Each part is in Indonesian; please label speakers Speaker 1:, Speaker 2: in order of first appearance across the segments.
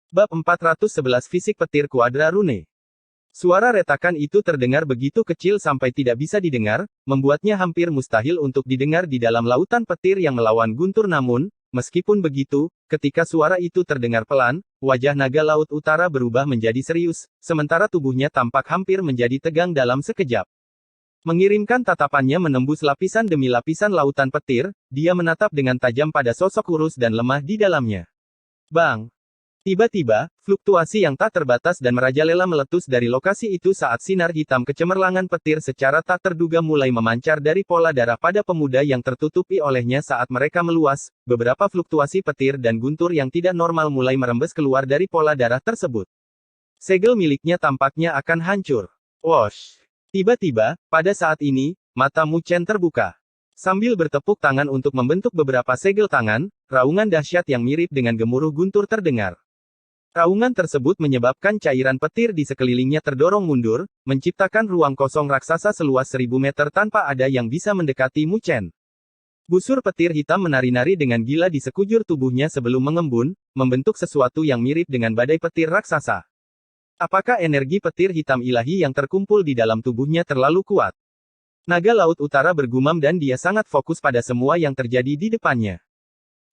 Speaker 1: Bab 411 Fisik Petir Kuadra Rune. Suara retakan itu terdengar begitu kecil sampai tidak bisa didengar, membuatnya hampir mustahil untuk didengar di dalam lautan petir yang melawan guntur. Namun, meskipun begitu, ketika suara itu terdengar pelan, wajah naga laut utara berubah menjadi serius, sementara tubuhnya tampak hampir menjadi tegang dalam sekejap. Mengirimkan tatapannya menembus lapisan demi lapisan lautan petir, dia menatap dengan tajam pada sosok kurus dan lemah di dalamnya. Bang! Tiba-tiba, fluktuasi yang tak terbatas dan merajalela meletus dari lokasi itu saat sinar hitam kecemerlangan petir secara tak terduga mulai memancar dari pola darah pada pemuda yang tertutupi olehnya saat mereka meluas. Beberapa fluktuasi petir dan guntur yang tidak normal mulai merembes keluar dari pola darah tersebut. Segel miliknya tampaknya akan hancur. Wosh! Tiba-tiba, pada saat ini, mata Mu Chen terbuka. Sambil bertepuk tangan untuk membentuk beberapa segel tangan, raungan dahsyat yang mirip dengan gemuruh guntur terdengar. Raungan tersebut menyebabkan cairan petir di sekelilingnya terdorong mundur, menciptakan ruang kosong raksasa seluas 1000 meter tanpa ada yang bisa mendekati Mu Chen. Busur petir hitam menari-nari dengan gila di sekujur tubuhnya sebelum mengembun, membentuk sesuatu yang mirip dengan badai petir raksasa. Apakah energi petir hitam ilahi yang terkumpul di dalam tubuhnya terlalu kuat? Naga Laut Utara bergumam dan dia sangat fokus pada semua yang terjadi di depannya.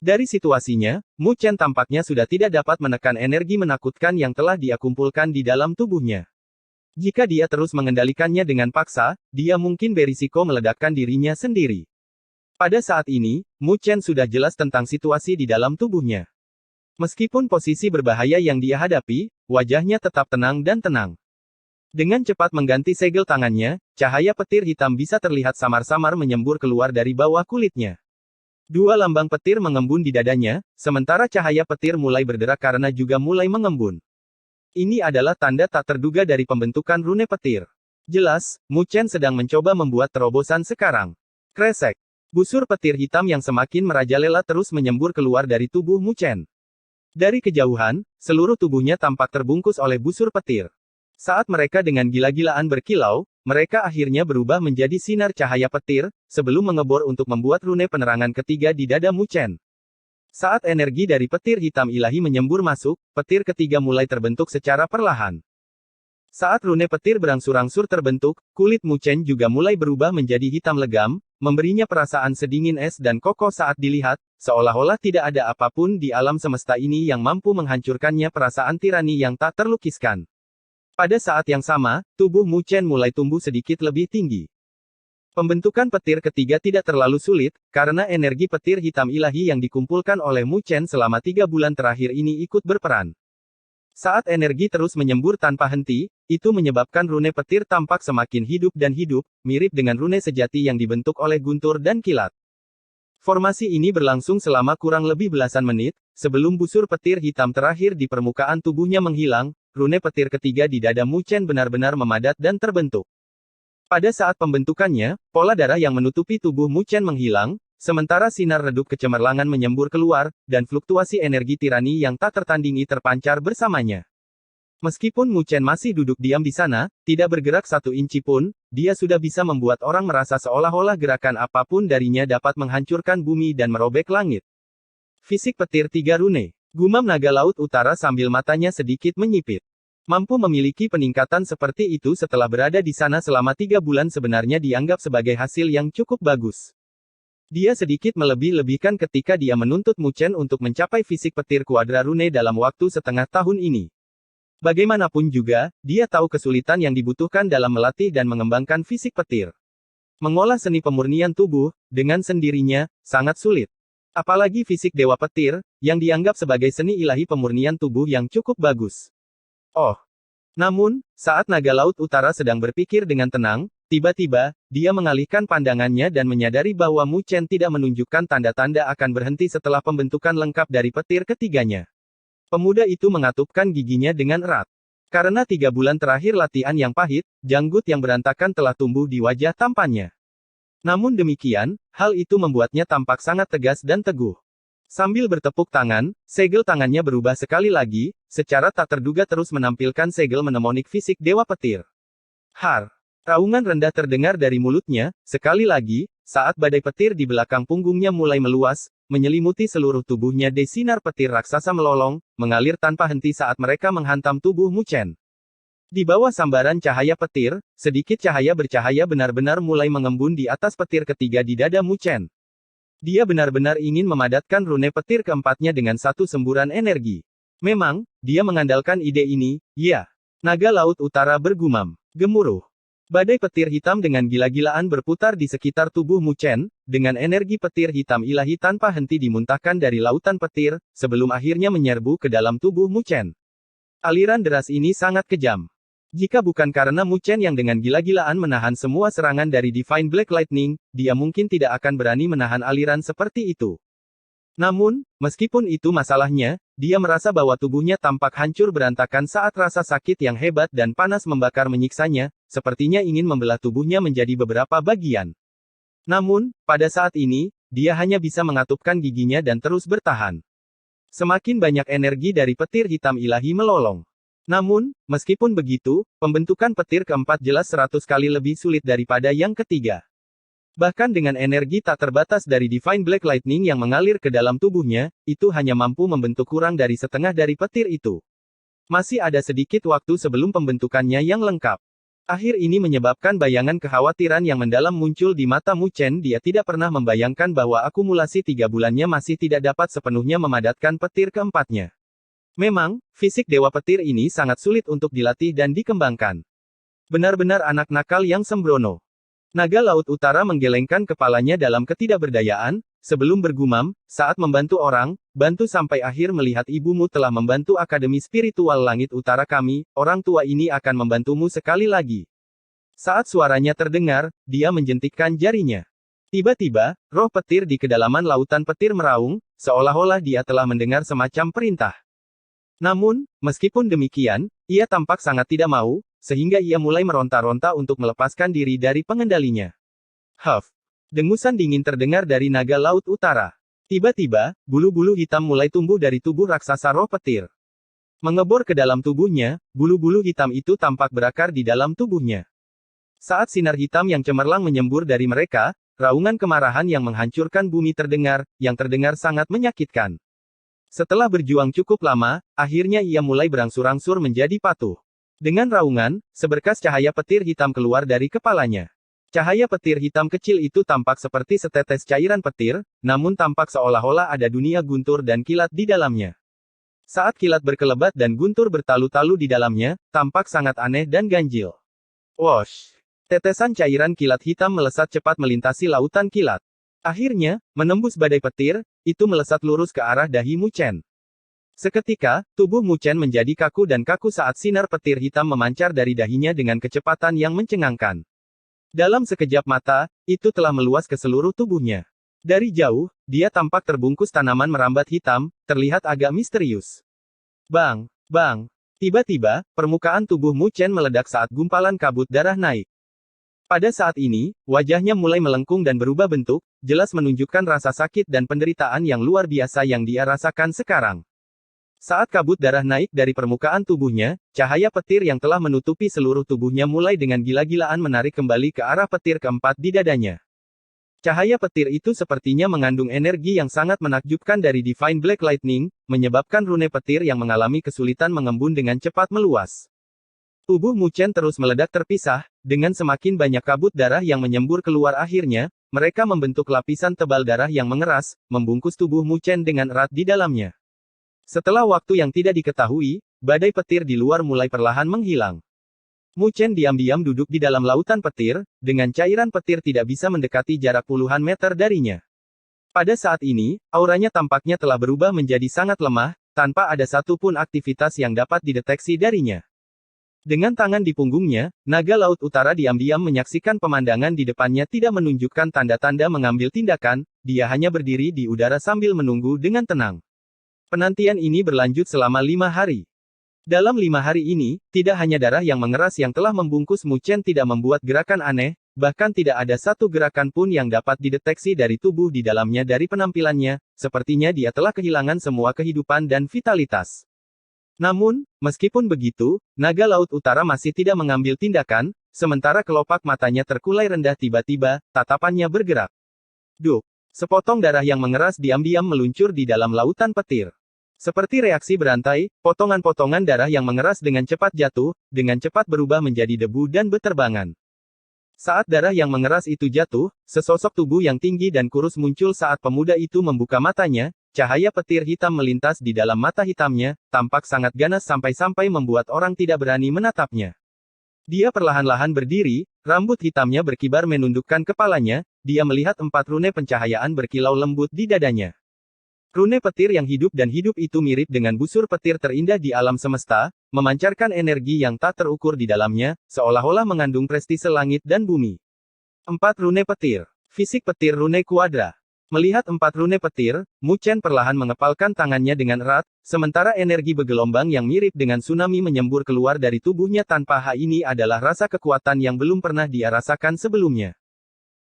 Speaker 1: Dari situasinya, Mu Chen tampaknya sudah tidak dapat menekan energi menakutkan yang telah dia kumpulkan di dalam tubuhnya. Jika dia terus mengendalikannya dengan paksa, dia mungkin berisiko meledakkan dirinya sendiri. Pada saat ini, Mu Chen sudah jelas tentang situasi di dalam tubuhnya. Meskipun posisi berbahaya yang dia hadapi, wajahnya tetap tenang dan tenang. Dengan cepat mengganti segel tangannya, cahaya petir hitam bisa terlihat samar-samar menyembur keluar dari bawah kulitnya. Dua lambang petir mengembun di dadanya, sementara cahaya petir mulai berderak karena juga mulai mengembun. Ini adalah tanda tak terduga dari pembentukan rune petir. Jelas, Mu Chen sedang mencoba membuat terobosan sekarang. Kresek. Busur petir hitam yang semakin merajalela terus menyembur keluar dari tubuh Mu Chen. Dari kejauhan, seluruh tubuhnya tampak terbungkus oleh busur petir. Saat mereka dengan gila-gilaan berkilau, mereka akhirnya berubah menjadi sinar cahaya petir, sebelum mengebor untuk membuat rune penerangan ketiga di dada Mu Chen. Saat energi dari petir hitam ilahi menyembur masuk, petir ketiga mulai terbentuk secara perlahan. Saat rune petir berangsur-angsur terbentuk, kulit Mu Chen juga mulai berubah menjadi hitam legam, memberinya perasaan sedingin es dan kokoh saat dilihat, seolah-olah tidak ada apapun di alam semesta ini yang mampu menghancurkannya perasaan tirani yang tak terlukiskan. Pada saat yang sama, tubuh Mu Chen mulai tumbuh sedikit lebih tinggi. Pembentukan petir ketiga tidak terlalu sulit, karena energi petir hitam ilahi yang dikumpulkan oleh Mu Chen selama 3 bulan terakhir ini ikut berperan. Saat energi terus menyembur tanpa henti, itu menyebabkan rune petir tampak semakin hidup dan hidup, mirip dengan rune sejati yang dibentuk oleh guntur dan kilat. Formasi ini berlangsung selama kurang lebih belasan menit, sebelum busur petir hitam terakhir di permukaan tubuhnya menghilang. Rune petir ketiga di dada Mu Chen benar-benar memadat dan terbentuk. Pada saat pembentukannya, pola darah yang menutupi tubuh Mu Chen menghilang, sementara sinar redup kecemerlangan menyembur keluar, dan fluktuasi energi tirani yang tak tertandingi terpancar bersamanya. Meskipun Mu Chen masih duduk diam di sana, tidak bergerak 1 inci pun, dia sudah bisa membuat orang merasa seolah-olah gerakan apapun darinya dapat menghancurkan bumi dan merobek langit. Fisik petir 3 rune. Gumam naga laut utara sambil matanya sedikit menyipit. Mampu memiliki peningkatan seperti itu setelah berada di sana selama 3 bulan sebenarnya dianggap sebagai hasil yang cukup bagus. Dia sedikit melebih-lebihkan ketika dia menuntut Mu Chen untuk mencapai fisik petir kuadra rune dalam waktu setengah tahun ini. Bagaimanapun juga, dia tahu kesulitan yang dibutuhkan dalam melatih dan mengembangkan fisik petir. Mengolah seni pemurnian tubuh, dengan sendirinya, sangat sulit. Apalagi fisik dewa petir, yang dianggap sebagai seni ilahi pemurnian tubuh yang cukup bagus. Oh! Namun, saat naga laut utara sedang berpikir dengan tenang, tiba-tiba, dia mengalihkan pandangannya dan menyadari bahwa Mu Chen tidak menunjukkan tanda-tanda akan berhenti setelah pembentukan lengkap dari petir ketiganya. Pemuda itu mengatupkan giginya dengan erat. Karena 3 bulan terakhir latihan yang pahit, janggut yang berantakan telah tumbuh di wajah tampannya. Namun demikian, hal itu membuatnya tampak sangat tegas dan teguh. Sambil bertepuk tangan, segel tangannya berubah sekali lagi, secara tak terduga terus menampilkan segel mnemonik fisik dewa petir. Har! Raungan rendah terdengar dari mulutnya, sekali lagi, saat badai petir di belakang punggungnya mulai meluas, menyelimuti seluruh tubuhnya. Sinar petir raksasa melolong, mengalir tanpa henti saat mereka menghantam tubuh Mu Chen. Di bawah sambaran cahaya petir, sedikit cahaya bercahaya benar-benar mulai mengembun di atas petir ketiga di dada Mu Chen. Dia benar-benar ingin memadatkan rune petir keempatnya dengan satu semburan energi. Memang, dia mengandalkan ide ini, ya. Naga Laut Utara bergumam. Gemuruh. Badai petir hitam dengan gila-gilaan berputar di sekitar tubuh Mu Chen, dengan energi petir hitam ilahi tanpa henti dimuntahkan dari lautan petir, sebelum akhirnya menyerbu ke dalam tubuh Mu Chen. Aliran deras ini sangat kejam. Jika bukan karena Mu Chen yang dengan gila-gilaan menahan semua serangan dari Divine Black Lightning, dia mungkin tidak akan berani menahan aliran seperti itu. Namun, meskipun itu masalahnya, dia merasa bahwa tubuhnya tampak hancur berantakan saat rasa sakit yang hebat dan panas membakar menyiksanya, sepertinya ingin membelah tubuhnya menjadi beberapa bagian. Namun, pada saat ini, dia hanya bisa mengatupkan giginya dan terus bertahan. Semakin banyak energi dari petir hitam ilahi melolong. Namun, meskipun begitu, pembentukan petir keempat jelas 100 kali lebih sulit daripada yang ketiga. Bahkan dengan energi tak terbatas dari Divine Black Lightning yang mengalir ke dalam tubuhnya, itu hanya mampu membentuk kurang dari setengah dari petir itu. Masih ada sedikit waktu sebelum pembentukannya yang lengkap. Akhir ini menyebabkan bayangan kekhawatiran yang mendalam muncul di mata Mu Chen. Dia tidak pernah membayangkan bahwa akumulasi 3 bulannya masih tidak dapat sepenuhnya memadatkan petir keempatnya. Memang, fisik Dewa Petir ini sangat sulit untuk dilatih dan dikembangkan. Benar-benar anak nakal yang sembrono. Naga Laut Utara menggelengkan kepalanya dalam ketidakberdayaan, sebelum bergumam, saat membantu orang, bantu sampai akhir melihat ibumu telah membantu Akademi Spiritual Langit Utara kami, orang tua ini akan membantumu sekali lagi. Saat suaranya terdengar, dia menjentikkan jarinya. Tiba-tiba, roh petir di kedalaman lautan petir meraung, seolah-olah dia telah mendengar semacam perintah. Namun, meskipun demikian, ia tampak sangat tidak mau, sehingga ia mulai meronta-ronta untuk melepaskan diri dari pengendalinya. Huff! Dengusan dingin terdengar dari naga Laut Utara. Tiba-tiba, bulu-bulu hitam mulai tumbuh dari tubuh raksasa roh petir. Mengebor ke dalam tubuhnya, bulu-bulu hitam itu tampak berakar di dalam tubuhnya. Saat sinar hitam yang cemerlang menyembur dari mereka, raungan kemarahan yang menghancurkan bumi terdengar, yang terdengar sangat menyakitkan. Setelah berjuang cukup lama, akhirnya ia mulai berangsur-angsur menjadi patuh. Dengan raungan, seberkas cahaya petir hitam keluar dari kepalanya. Cahaya petir hitam kecil itu tampak seperti setetes cairan petir, namun tampak seolah-olah ada dunia guntur dan kilat di dalamnya. Saat kilat berkelebat dan guntur bertalu-talu di dalamnya, tampak sangat aneh dan ganjil. Wosh! Tetesan cairan kilat hitam melesat cepat melintasi lautan kilat. Akhirnya, menembus badai petir, itu melesat lurus ke arah dahi Mu Chen. Seketika, tubuh Mu Chen menjadi kaku dan kaku saat sinar petir hitam memancar dari dahinya dengan kecepatan yang mencengangkan. Dalam sekejap mata, itu telah meluas ke seluruh tubuhnya. Dari jauh, dia tampak terbungkus tanaman merambat hitam, terlihat agak misterius. Bang! Bang! Tiba-tiba, permukaan tubuh Mu Chen meledak saat gumpalan kabut darah naik. Pada saat ini, wajahnya mulai melengkung dan berubah bentuk, jelas menunjukkan rasa sakit dan penderitaan yang luar biasa yang dia rasakan sekarang. Saat kabut darah naik dari permukaan tubuhnya, cahaya petir yang telah menutupi seluruh tubuhnya mulai dengan gila-gilaan menarik kembali ke arah petir keempat di dadanya. Cahaya petir itu sepertinya mengandung energi yang sangat menakjubkan dari Divine Black Lightning, menyebabkan rune petir yang mengalami kesulitan mengembun dengan cepat meluas. Tubuh Mu Chen terus meledak terpisah, dengan semakin banyak kabut darah yang menyembur keluar akhirnya, mereka membentuk lapisan tebal darah yang mengeras, membungkus tubuh Mu Chen dengan erat di dalamnya. Setelah waktu yang tidak diketahui, badai petir di luar mulai perlahan menghilang. Mu Chen diam-diam duduk di dalam lautan petir, dengan cairan petir tidak bisa mendekati jarak puluhan meter darinya. Pada saat ini, auranya tampaknya telah berubah menjadi sangat lemah, tanpa ada satupun aktivitas yang dapat dideteksi darinya. Dengan tangan di punggungnya, naga Laut Utara diam-diam menyaksikan pemandangan di depannya tidak menunjukkan tanda-tanda mengambil tindakan, dia hanya berdiri di udara sambil menunggu dengan tenang. Penantian ini berlanjut selama 5 hari. Dalam 5 hari ini, tidak hanya darah yang mengeras yang telah membungkus Mu Chen tidak membuat gerakan aneh, bahkan tidak ada satu gerakan pun yang dapat dideteksi dari tubuh di dalamnya dari penampilannya, sepertinya dia telah kehilangan semua kehidupan dan vitalitas. Namun, meskipun begitu, naga Laut Utara masih tidak mengambil tindakan, sementara kelopak matanya terkulai rendah tiba-tiba, tatapannya bergerak. Duk! Sepotong darah yang mengeras diam-diam meluncur di dalam lautan petir. Seperti reaksi berantai, potongan-potongan darah yang mengeras dengan cepat jatuh, dengan cepat berubah menjadi debu dan beterbangan. Saat darah yang mengeras itu jatuh, sesosok tubuh yang tinggi dan kurus muncul saat pemuda itu membuka matanya, cahaya petir hitam melintas di dalam mata hitamnya, tampak sangat ganas sampai-sampai membuat orang tidak berani menatapnya. Dia perlahan-lahan berdiri, rambut hitamnya berkibar menundukkan kepalanya, dia melihat 4 rune pencahayaan berkilau lembut di dadanya. Rune petir yang hidup dan hidup itu mirip dengan busur petir terindah di alam semesta, memancarkan energi yang tak terukur di dalamnya, seolah-olah mengandung prestise langit dan bumi. 4 rune petir. Fisik petir rune kuadra. Melihat 4 rune petir, Mu Chen perlahan mengepalkan tangannya dengan erat, sementara energi bergelombang yang mirip dengan tsunami menyembur keluar dari tubuhnya tanpa hak. Ini adalah rasa kekuatan yang belum pernah dia rasakan sebelumnya.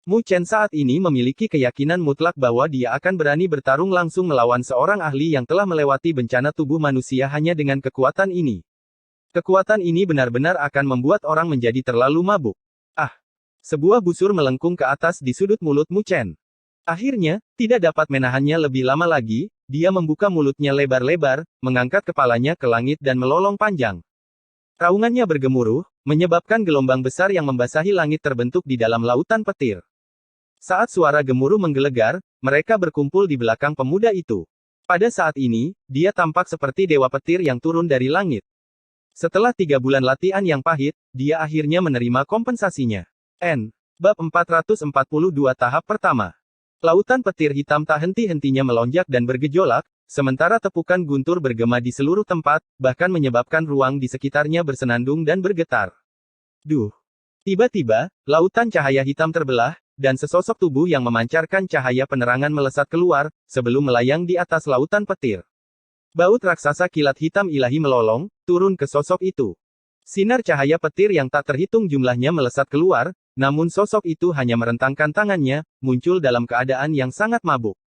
Speaker 1: Mu Chen saat ini memiliki keyakinan mutlak bahwa dia akan berani bertarung langsung melawan seorang ahli yang telah melewati bencana tubuh manusia hanya dengan kekuatan ini. Kekuatan ini benar-benar akan membuat orang menjadi terlalu mabuk. Ah! Sebuah busur melengkung ke atas di sudut mulut Mu Chen. Akhirnya, tidak dapat menahannya lebih lama lagi, dia membuka mulutnya lebar-lebar, mengangkat kepalanya ke langit dan melolong panjang. Raungannya bergemuruh, menyebabkan gelombang besar yang membasahi langit terbentuk di dalam lautan petir. Saat suara gemuruh menggelegar, mereka berkumpul di belakang pemuda itu. Pada saat ini, dia tampak seperti dewa petir yang turun dari langit. Setelah 3 bulan latihan yang pahit, dia akhirnya menerima kompensasinya. Bab 442 tahap pertama. Lautan petir hitam tak henti-hentinya melonjak dan bergejolak, sementara tepukan guntur bergema di seluruh tempat, bahkan menyebabkan ruang di sekitarnya bersenandung dan bergetar. Duh! Tiba-tiba, lautan cahaya hitam terbelah, dan sesosok tubuh yang memancarkan cahaya penerangan melesat keluar, sebelum melayang di atas lautan petir. Baut raksasa kilat hitam ilahi melolong, turun ke sosok itu. Sinar cahaya petir yang tak terhitung jumlahnya melesat keluar, namun sosok itu hanya merentangkan tangannya, muncul dalam keadaan yang sangat mabuk.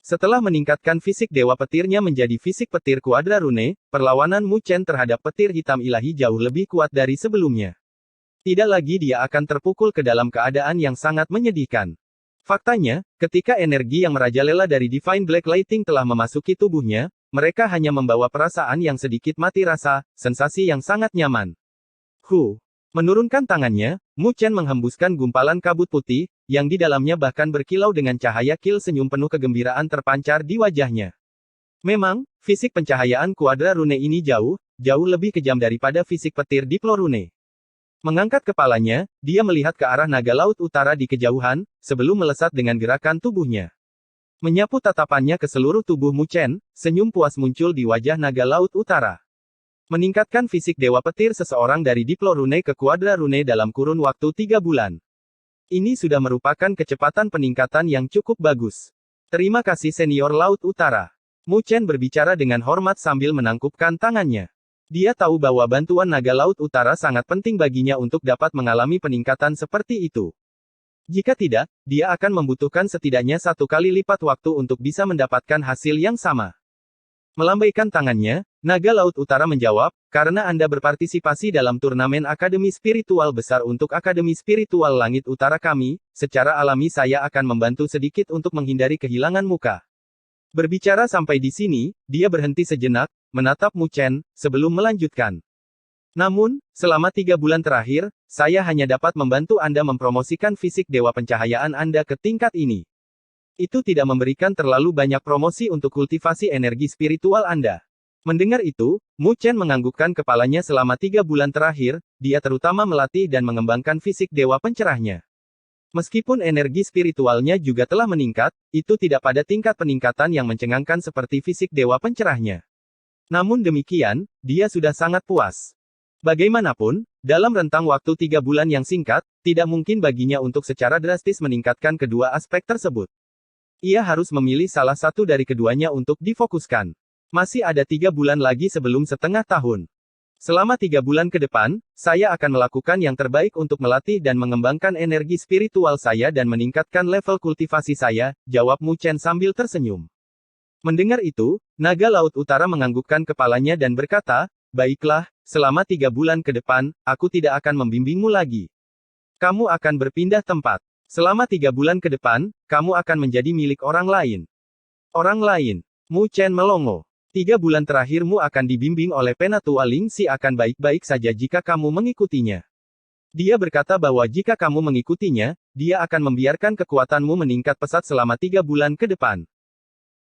Speaker 1: Setelah meningkatkan fisik dewa petirnya menjadi fisik petir kuadra rune, perlawanan Mu Chen terhadap petir hitam ilahi jauh lebih kuat dari sebelumnya. Tidak lagi dia akan terpukul ke dalam keadaan yang sangat menyedihkan. Faktanya, ketika energi yang merajalela dari Divine Black Lighting telah memasuki tubuhnya, mereka hanya membawa perasaan yang sedikit mati rasa, sensasi yang sangat nyaman. Menurunkan tangannya, Mu Chen menghembuskan gumpalan kabut putih, yang di dalamnya bahkan berkilau dengan cahaya kill. Senyum penuh kegembiraan terpancar di wajahnya. Memang, fisik pencahayaan kuadra rune ini jauh lebih kejam daripada fisik petir Diplo rune. Mengangkat kepalanya, dia melihat ke arah naga laut utara di kejauhan, sebelum melesat dengan gerakan tubuhnya. Menyapu tatapannya ke seluruh tubuh Mu Chen, senyum puas muncul di wajah naga laut utara. Meningkatkan fisik dewa petir seseorang dari Diplo rune ke kuadra rune dalam kurun waktu 3 bulan. Ini sudah merupakan kecepatan peningkatan yang cukup bagus. Terima kasih senior laut utara. Mu Chen berbicara dengan hormat sambil menangkupkan tangannya. Dia tahu bahwa bantuan naga laut utara sangat penting baginya untuk dapat mengalami peningkatan seperti itu. Jika tidak, dia akan membutuhkan setidaknya 1 kali lipat waktu untuk bisa mendapatkan hasil yang sama. Melambaikan tangannya, naga laut utara menjawab, karena Anda berpartisipasi dalam turnamen Akademi Spiritual Besar untuk Akademi Spiritual Langit Utara kami, secara alami saya akan membantu sedikit untuk menghindari kehilangan muka. Berbicara sampai di sini, dia berhenti sejenak, menatap Mu Chen, sebelum melanjutkan. Namun, selama 3 bulan terakhir, saya hanya dapat membantu Anda mempromosikan fisik dewa pencahayaan Anda ke tingkat ini. Itu tidak memberikan terlalu banyak promosi untuk kultivasi energi spiritual Anda. Mendengar itu, Mu Chen menganggukkan kepalanya. Selama 3 bulan terakhir, dia terutama melatih dan mengembangkan fisik dewa pencerahnya. Meskipun energi spiritualnya juga telah meningkat, itu tidak pada tingkat peningkatan yang mencengangkan seperti fisik dewa pencerahnya. Namun demikian, dia sudah sangat puas. Bagaimanapun, dalam rentang waktu 3 bulan yang singkat, tidak mungkin baginya untuk secara drastis meningkatkan kedua aspek tersebut. Ia harus memilih salah satu dari keduanya untuk difokuskan. Masih ada 3 bulan lagi sebelum setengah tahun. Selama 3 bulan ke depan, saya akan melakukan yang terbaik untuk melatih dan mengembangkan energi spiritual saya dan meningkatkan level kultivasi saya, jawab Mu Chen sambil tersenyum. Mendengar itu, naga laut utara menganggukkan kepalanya dan berkata, baiklah, selama 3 bulan ke depan, aku tidak akan membimbingmu lagi. Kamu akan berpindah tempat. Selama 3 bulan ke depan, kamu akan menjadi milik orang lain. Orang lain. Mu Chen melongo. 3 bulan terakhirmu akan dibimbing oleh Penatua Ling Si akan baik-baik saja jika kamu mengikutinya. Dia berkata bahwa jika kamu mengikutinya, dia akan membiarkan kekuatanmu meningkat pesat selama 3 bulan ke depan.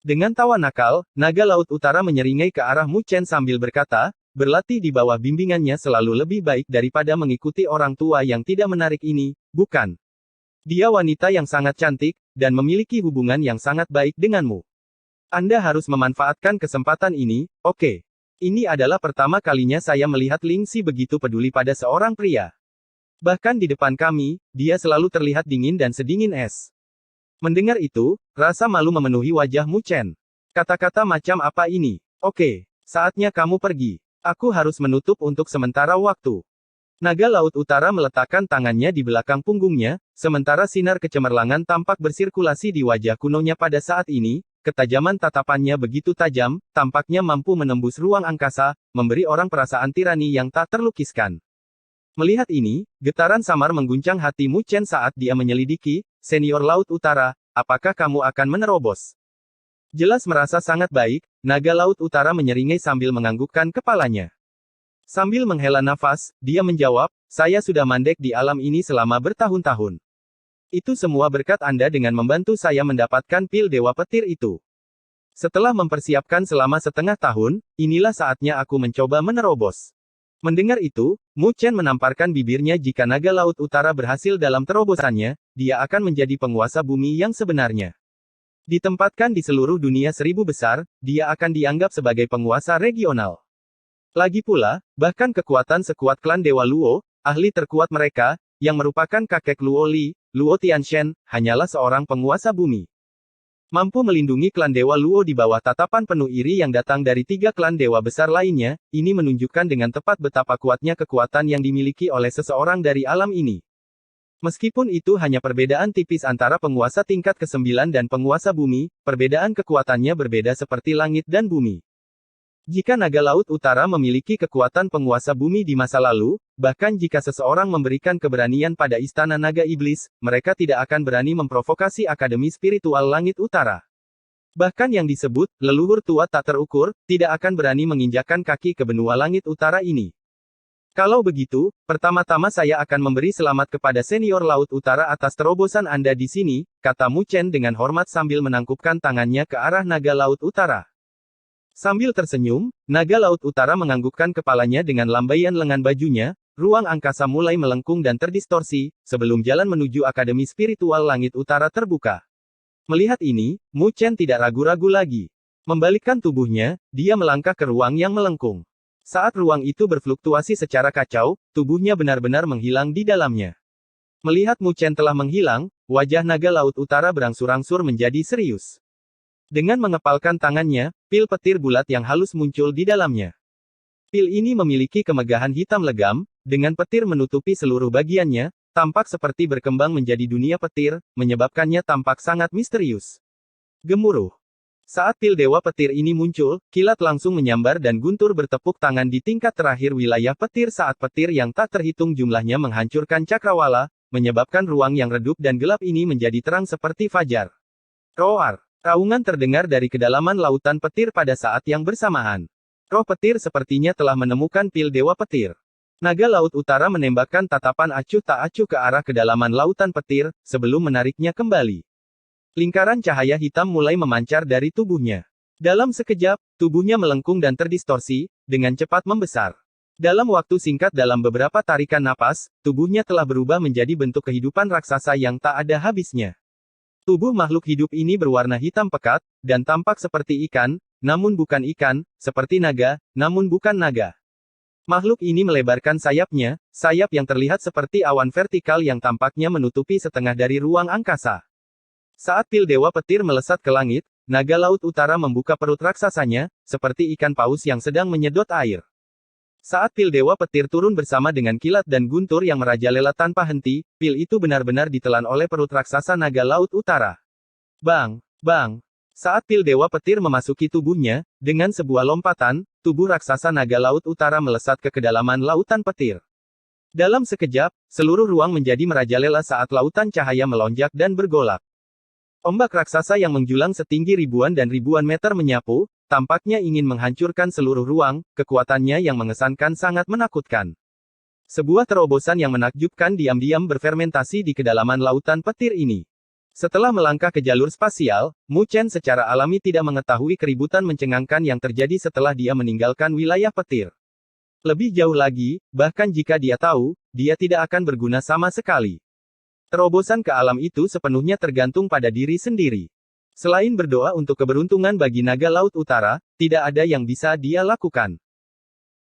Speaker 1: Dengan tawa nakal, naga Laut Utara menyeringai ke arah Mu Chen sambil berkata, berlatih di bawah bimbingannya selalu lebih baik daripada mengikuti orang tua yang tidak menarik ini, bukan? Dia wanita yang sangat cantik, dan memiliki hubungan yang sangat baik denganmu. Anda harus memanfaatkan kesempatan ini, oke? Ini adalah pertama kalinya saya melihat Ling Si begitu peduli pada seorang pria. Bahkan di depan kami, dia selalu terlihat dingin dan sedingin es. Mendengar itu, rasa malu memenuhi wajah Mu Chen. Kata-kata macam apa ini? Oke, saatnya kamu pergi. Aku harus menutup untuk sementara waktu. Naga Laut Utara meletakkan tangannya di belakang punggungnya, sementara sinar kecemerlangan tampak bersirkulasi di wajah kunonya pada saat ini, ketajaman tatapannya begitu tajam, tampaknya mampu menembus ruang angkasa, memberi orang perasaan tirani yang tak terlukiskan. Melihat ini, getaran samar mengguncang hati Mu Chen saat dia menyelidiki, senior Laut Utara, apakah kamu akan menerobos? Jelas merasa sangat baik, naga Laut Utara menyeringai sambil menganggukkan kepalanya. Sambil menghela nafas, dia menjawab, saya sudah mandek di alam ini selama bertahun-tahun. Itu semua berkat Anda dengan membantu saya mendapatkan pil Dewa Petir itu. Setelah mempersiapkan selama setengah tahun, inilah saatnya aku mencoba menerobos. Mendengar itu, Mu Chen menamparkan bibirnya jika naga Laut Utara berhasil dalam terobosannya, dia akan menjadi penguasa bumi yang sebenarnya. Ditempatkan di seluruh dunia 1000 besar, dia akan dianggap sebagai penguasa regional. Lagi pula, bahkan kekuatan sekuat klan Dewa Luo, ahli terkuat mereka, yang merupakan kakek Luo Li, Luo Tianshen, hanyalah seorang penguasa bumi. Mampu melindungi klan Dewa Luo di bawah tatapan penuh iri yang datang dari 3 klan dewa besar lainnya, ini menunjukkan dengan tepat betapa kuatnya kekuatan yang dimiliki oleh seseorang dari alam ini. Meskipun itu hanya perbedaan tipis antara penguasa tingkat ke-9 dan penguasa bumi, perbedaan kekuatannya berbeda seperti langit dan bumi. Jika naga Laut Utara memiliki kekuatan penguasa bumi di masa lalu, bahkan jika seseorang memberikan keberanian pada Istana Naga Iblis, mereka tidak akan berani memprovokasi Akademi Spiritual Langit Utara. Bahkan yang disebut, leluhur tua tak terukur, tidak akan berani menginjakkan kaki ke benua Langit Utara ini. Kalau begitu, pertama-tama saya akan memberi selamat kepada senior Laut Utara atas terobosan Anda di sini, kata Mu Chen dengan hormat sambil menangkupkan tangannya ke arah naga Laut Utara. Sambil tersenyum, naga Laut Utara menganggukkan kepalanya dengan lambaian lengan bajunya, ruang angkasa mulai melengkung dan terdistorsi, sebelum jalan menuju Akademi Spiritual Langit Utara terbuka. Melihat ini, Mu Chen tidak ragu-ragu lagi. Membalikkan tubuhnya, dia melangkah ke ruang yang melengkung. Saat ruang itu berfluktuasi secara kacau, tubuhnya benar-benar menghilang di dalamnya. Melihat Mu Chen telah menghilang, wajah naga Laut Utara berangsur-angsur menjadi serius. Dengan mengepalkan tangannya, pil petir bulat yang halus muncul di dalamnya. Pil ini memiliki kemegahan hitam legam, dengan petir menutupi seluruh bagiannya, tampak seperti berkembang menjadi dunia petir, menyebabkannya tampak sangat misterius. Gemuruh. Saat pil Dewa Petir ini muncul, kilat langsung menyambar dan guntur bertepuk tangan di tingkat terakhir wilayah petir saat petir yang tak terhitung jumlahnya menghancurkan cakrawala, menyebabkan ruang yang redup dan gelap ini menjadi terang seperti fajar. Roar. Raungan terdengar dari kedalaman lautan petir pada saat yang bersamaan. Roh petir sepertinya telah menemukan pil Dewa Petir. Naga Laut Utara menembakkan tatapan acuh tak acuh ke arah kedalaman lautan petir, sebelum menariknya kembali. Lingkaran cahaya hitam mulai memancar dari tubuhnya. Dalam sekejap, tubuhnya melengkung dan terdistorsi, dengan cepat membesar. Dalam waktu singkat dalam beberapa tarikan napas, tubuhnya telah berubah menjadi bentuk kehidupan raksasa yang tak ada habisnya. Tubuh makhluk hidup ini berwarna hitam pekat, dan tampak seperti ikan, namun bukan ikan, seperti naga, namun bukan naga. Makhluk ini melebarkan sayapnya, sayap yang terlihat seperti awan vertikal yang tampaknya menutupi setengah dari ruang angkasa. Saat pil Dewa Petir melesat ke langit, naga Laut Utara membuka perut raksasanya, seperti ikan paus yang sedang menyedot air. Saat pil Dewa Petir turun bersama dengan kilat dan guntur yang merajalela tanpa henti, pil itu benar-benar ditelan oleh perut raksasa naga Laut Utara. Bang! Bang! Saat pil Dewa Petir memasuki tubuhnya, dengan sebuah lompatan, tubuh raksasa naga Laut Utara melesat ke kedalaman lautan petir. Dalam sekejap, seluruh ruang menjadi merajalela saat lautan cahaya melonjak dan bergolak. Ombak raksasa yang menjulang setinggi ribuan dan ribuan meter menyapu, tampaknya ingin menghancurkan seluruh ruang, kekuatannya yang mengesankan sangat menakutkan. Sebuah terobosan yang menakjubkan diam-diam berfermentasi di kedalaman lautan petir ini. Setelah melangkah ke jalur spasial, Mu Chen secara alami tidak mengetahui keributan mencengangkan yang terjadi setelah dia meninggalkan wilayah petir. Lebih jauh lagi, bahkan jika dia tahu, dia tidak akan berguna sama sekali. Terobosan ke alam itu sepenuhnya tergantung pada diri sendiri. Selain berdoa untuk keberuntungan bagi naga Laut Utara, tidak ada yang bisa dia lakukan.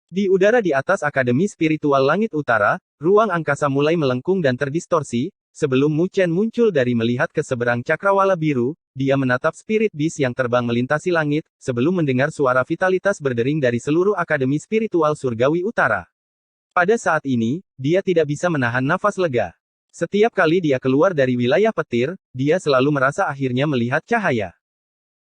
Speaker 1: Di udara di atas Akademi Spiritual Langit Utara, ruang angkasa mulai melengkung dan terdistorsi. Sebelum Mu Chen muncul dari melihat ke seberang cakrawala biru, dia menatap Spirit Beast yang terbang melintasi langit, sebelum mendengar suara vitalitas berdering dari seluruh Akademi Spiritual Surgawi Utara. Pada saat ini, dia tidak bisa menahan nafas lega. Setiap kali dia keluar dari wilayah petir, dia selalu merasa akhirnya melihat cahaya.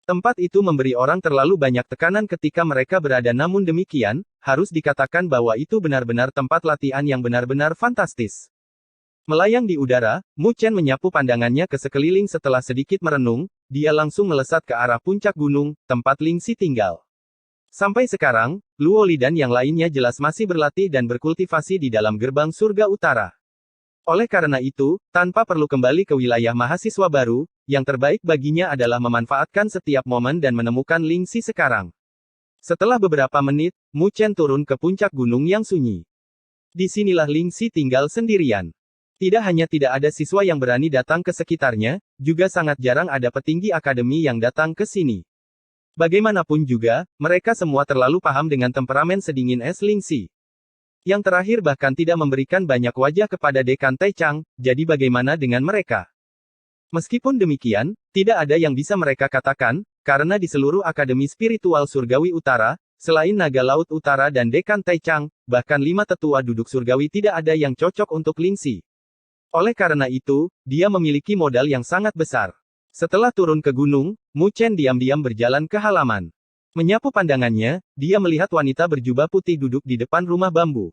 Speaker 1: Tempat itu memberi orang terlalu banyak tekanan ketika mereka berada, namun demikian, harus dikatakan bahwa itu benar-benar tempat latihan yang benar-benar fantastis. Melayang di udara, Mu Chen menyapu pandangannya ke sekeliling setelah sedikit merenung, dia langsung melesat ke arah puncak gunung, tempat Ling Xi tinggal. Sampai sekarang, Luo Li dan yang lainnya jelas masih berlatih dan berkultivasi di dalam gerbang surga utara. Oleh karena itu, tanpa perlu kembali ke wilayah mahasiswa baru, yang terbaik baginya adalah memanfaatkan setiap momen dan menemukan Ling Xi sekarang. Setelah beberapa menit, Mu Chen turun ke puncak gunung yang sunyi. Disinilah Ling Xi tinggal sendirian. Tidak hanya tidak ada siswa yang berani datang ke sekitarnya, juga sangat jarang ada petinggi akademi yang datang ke sini. Bagaimanapun juga, mereka semua terlalu paham dengan temperamen sedingin es Ling Xi. Yang terakhir bahkan tidak memberikan banyak wajah kepada Dekan Taichang, jadi bagaimana dengan mereka? Meskipun demikian, tidak ada yang bisa mereka katakan, karena di seluruh Akademi Spiritual Surgawi Utara, selain Naga Laut Utara dan Dekan Taichang, bahkan 5 tetua duduk surgawi tidak ada yang cocok untuk Ling Xi. Oleh karena itu, dia memiliki modal yang sangat besar. Setelah turun ke gunung, Mu Chen diam-diam berjalan ke halaman. Menyapu pandangannya, dia melihat wanita berjubah putih duduk di depan rumah bambu.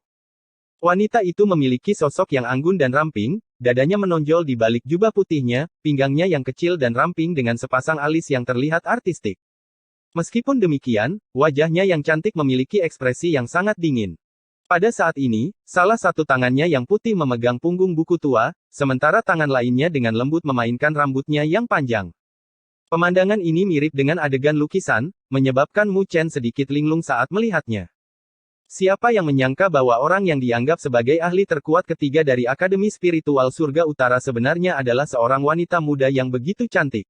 Speaker 1: Wanita itu memiliki sosok yang anggun dan ramping, dadanya menonjol di balik jubah putihnya, pinggangnya yang kecil dan ramping dengan sepasang alis yang terlihat artistik. Meskipun demikian, wajahnya yang cantik memiliki ekspresi yang sangat dingin. Pada saat ini, salah satu tangannya yang putih memegang punggung buku tua, sementara tangan lainnya dengan lembut memainkan rambutnya yang panjang. Pemandangan ini mirip dengan adegan lukisan, menyebabkan Mu Chen sedikit linglung saat melihatnya. Siapa yang menyangka bahwa orang yang dianggap sebagai ahli terkuat ketiga dari Akademi Spiritual Surga Utara sebenarnya adalah seorang wanita muda yang begitu cantik?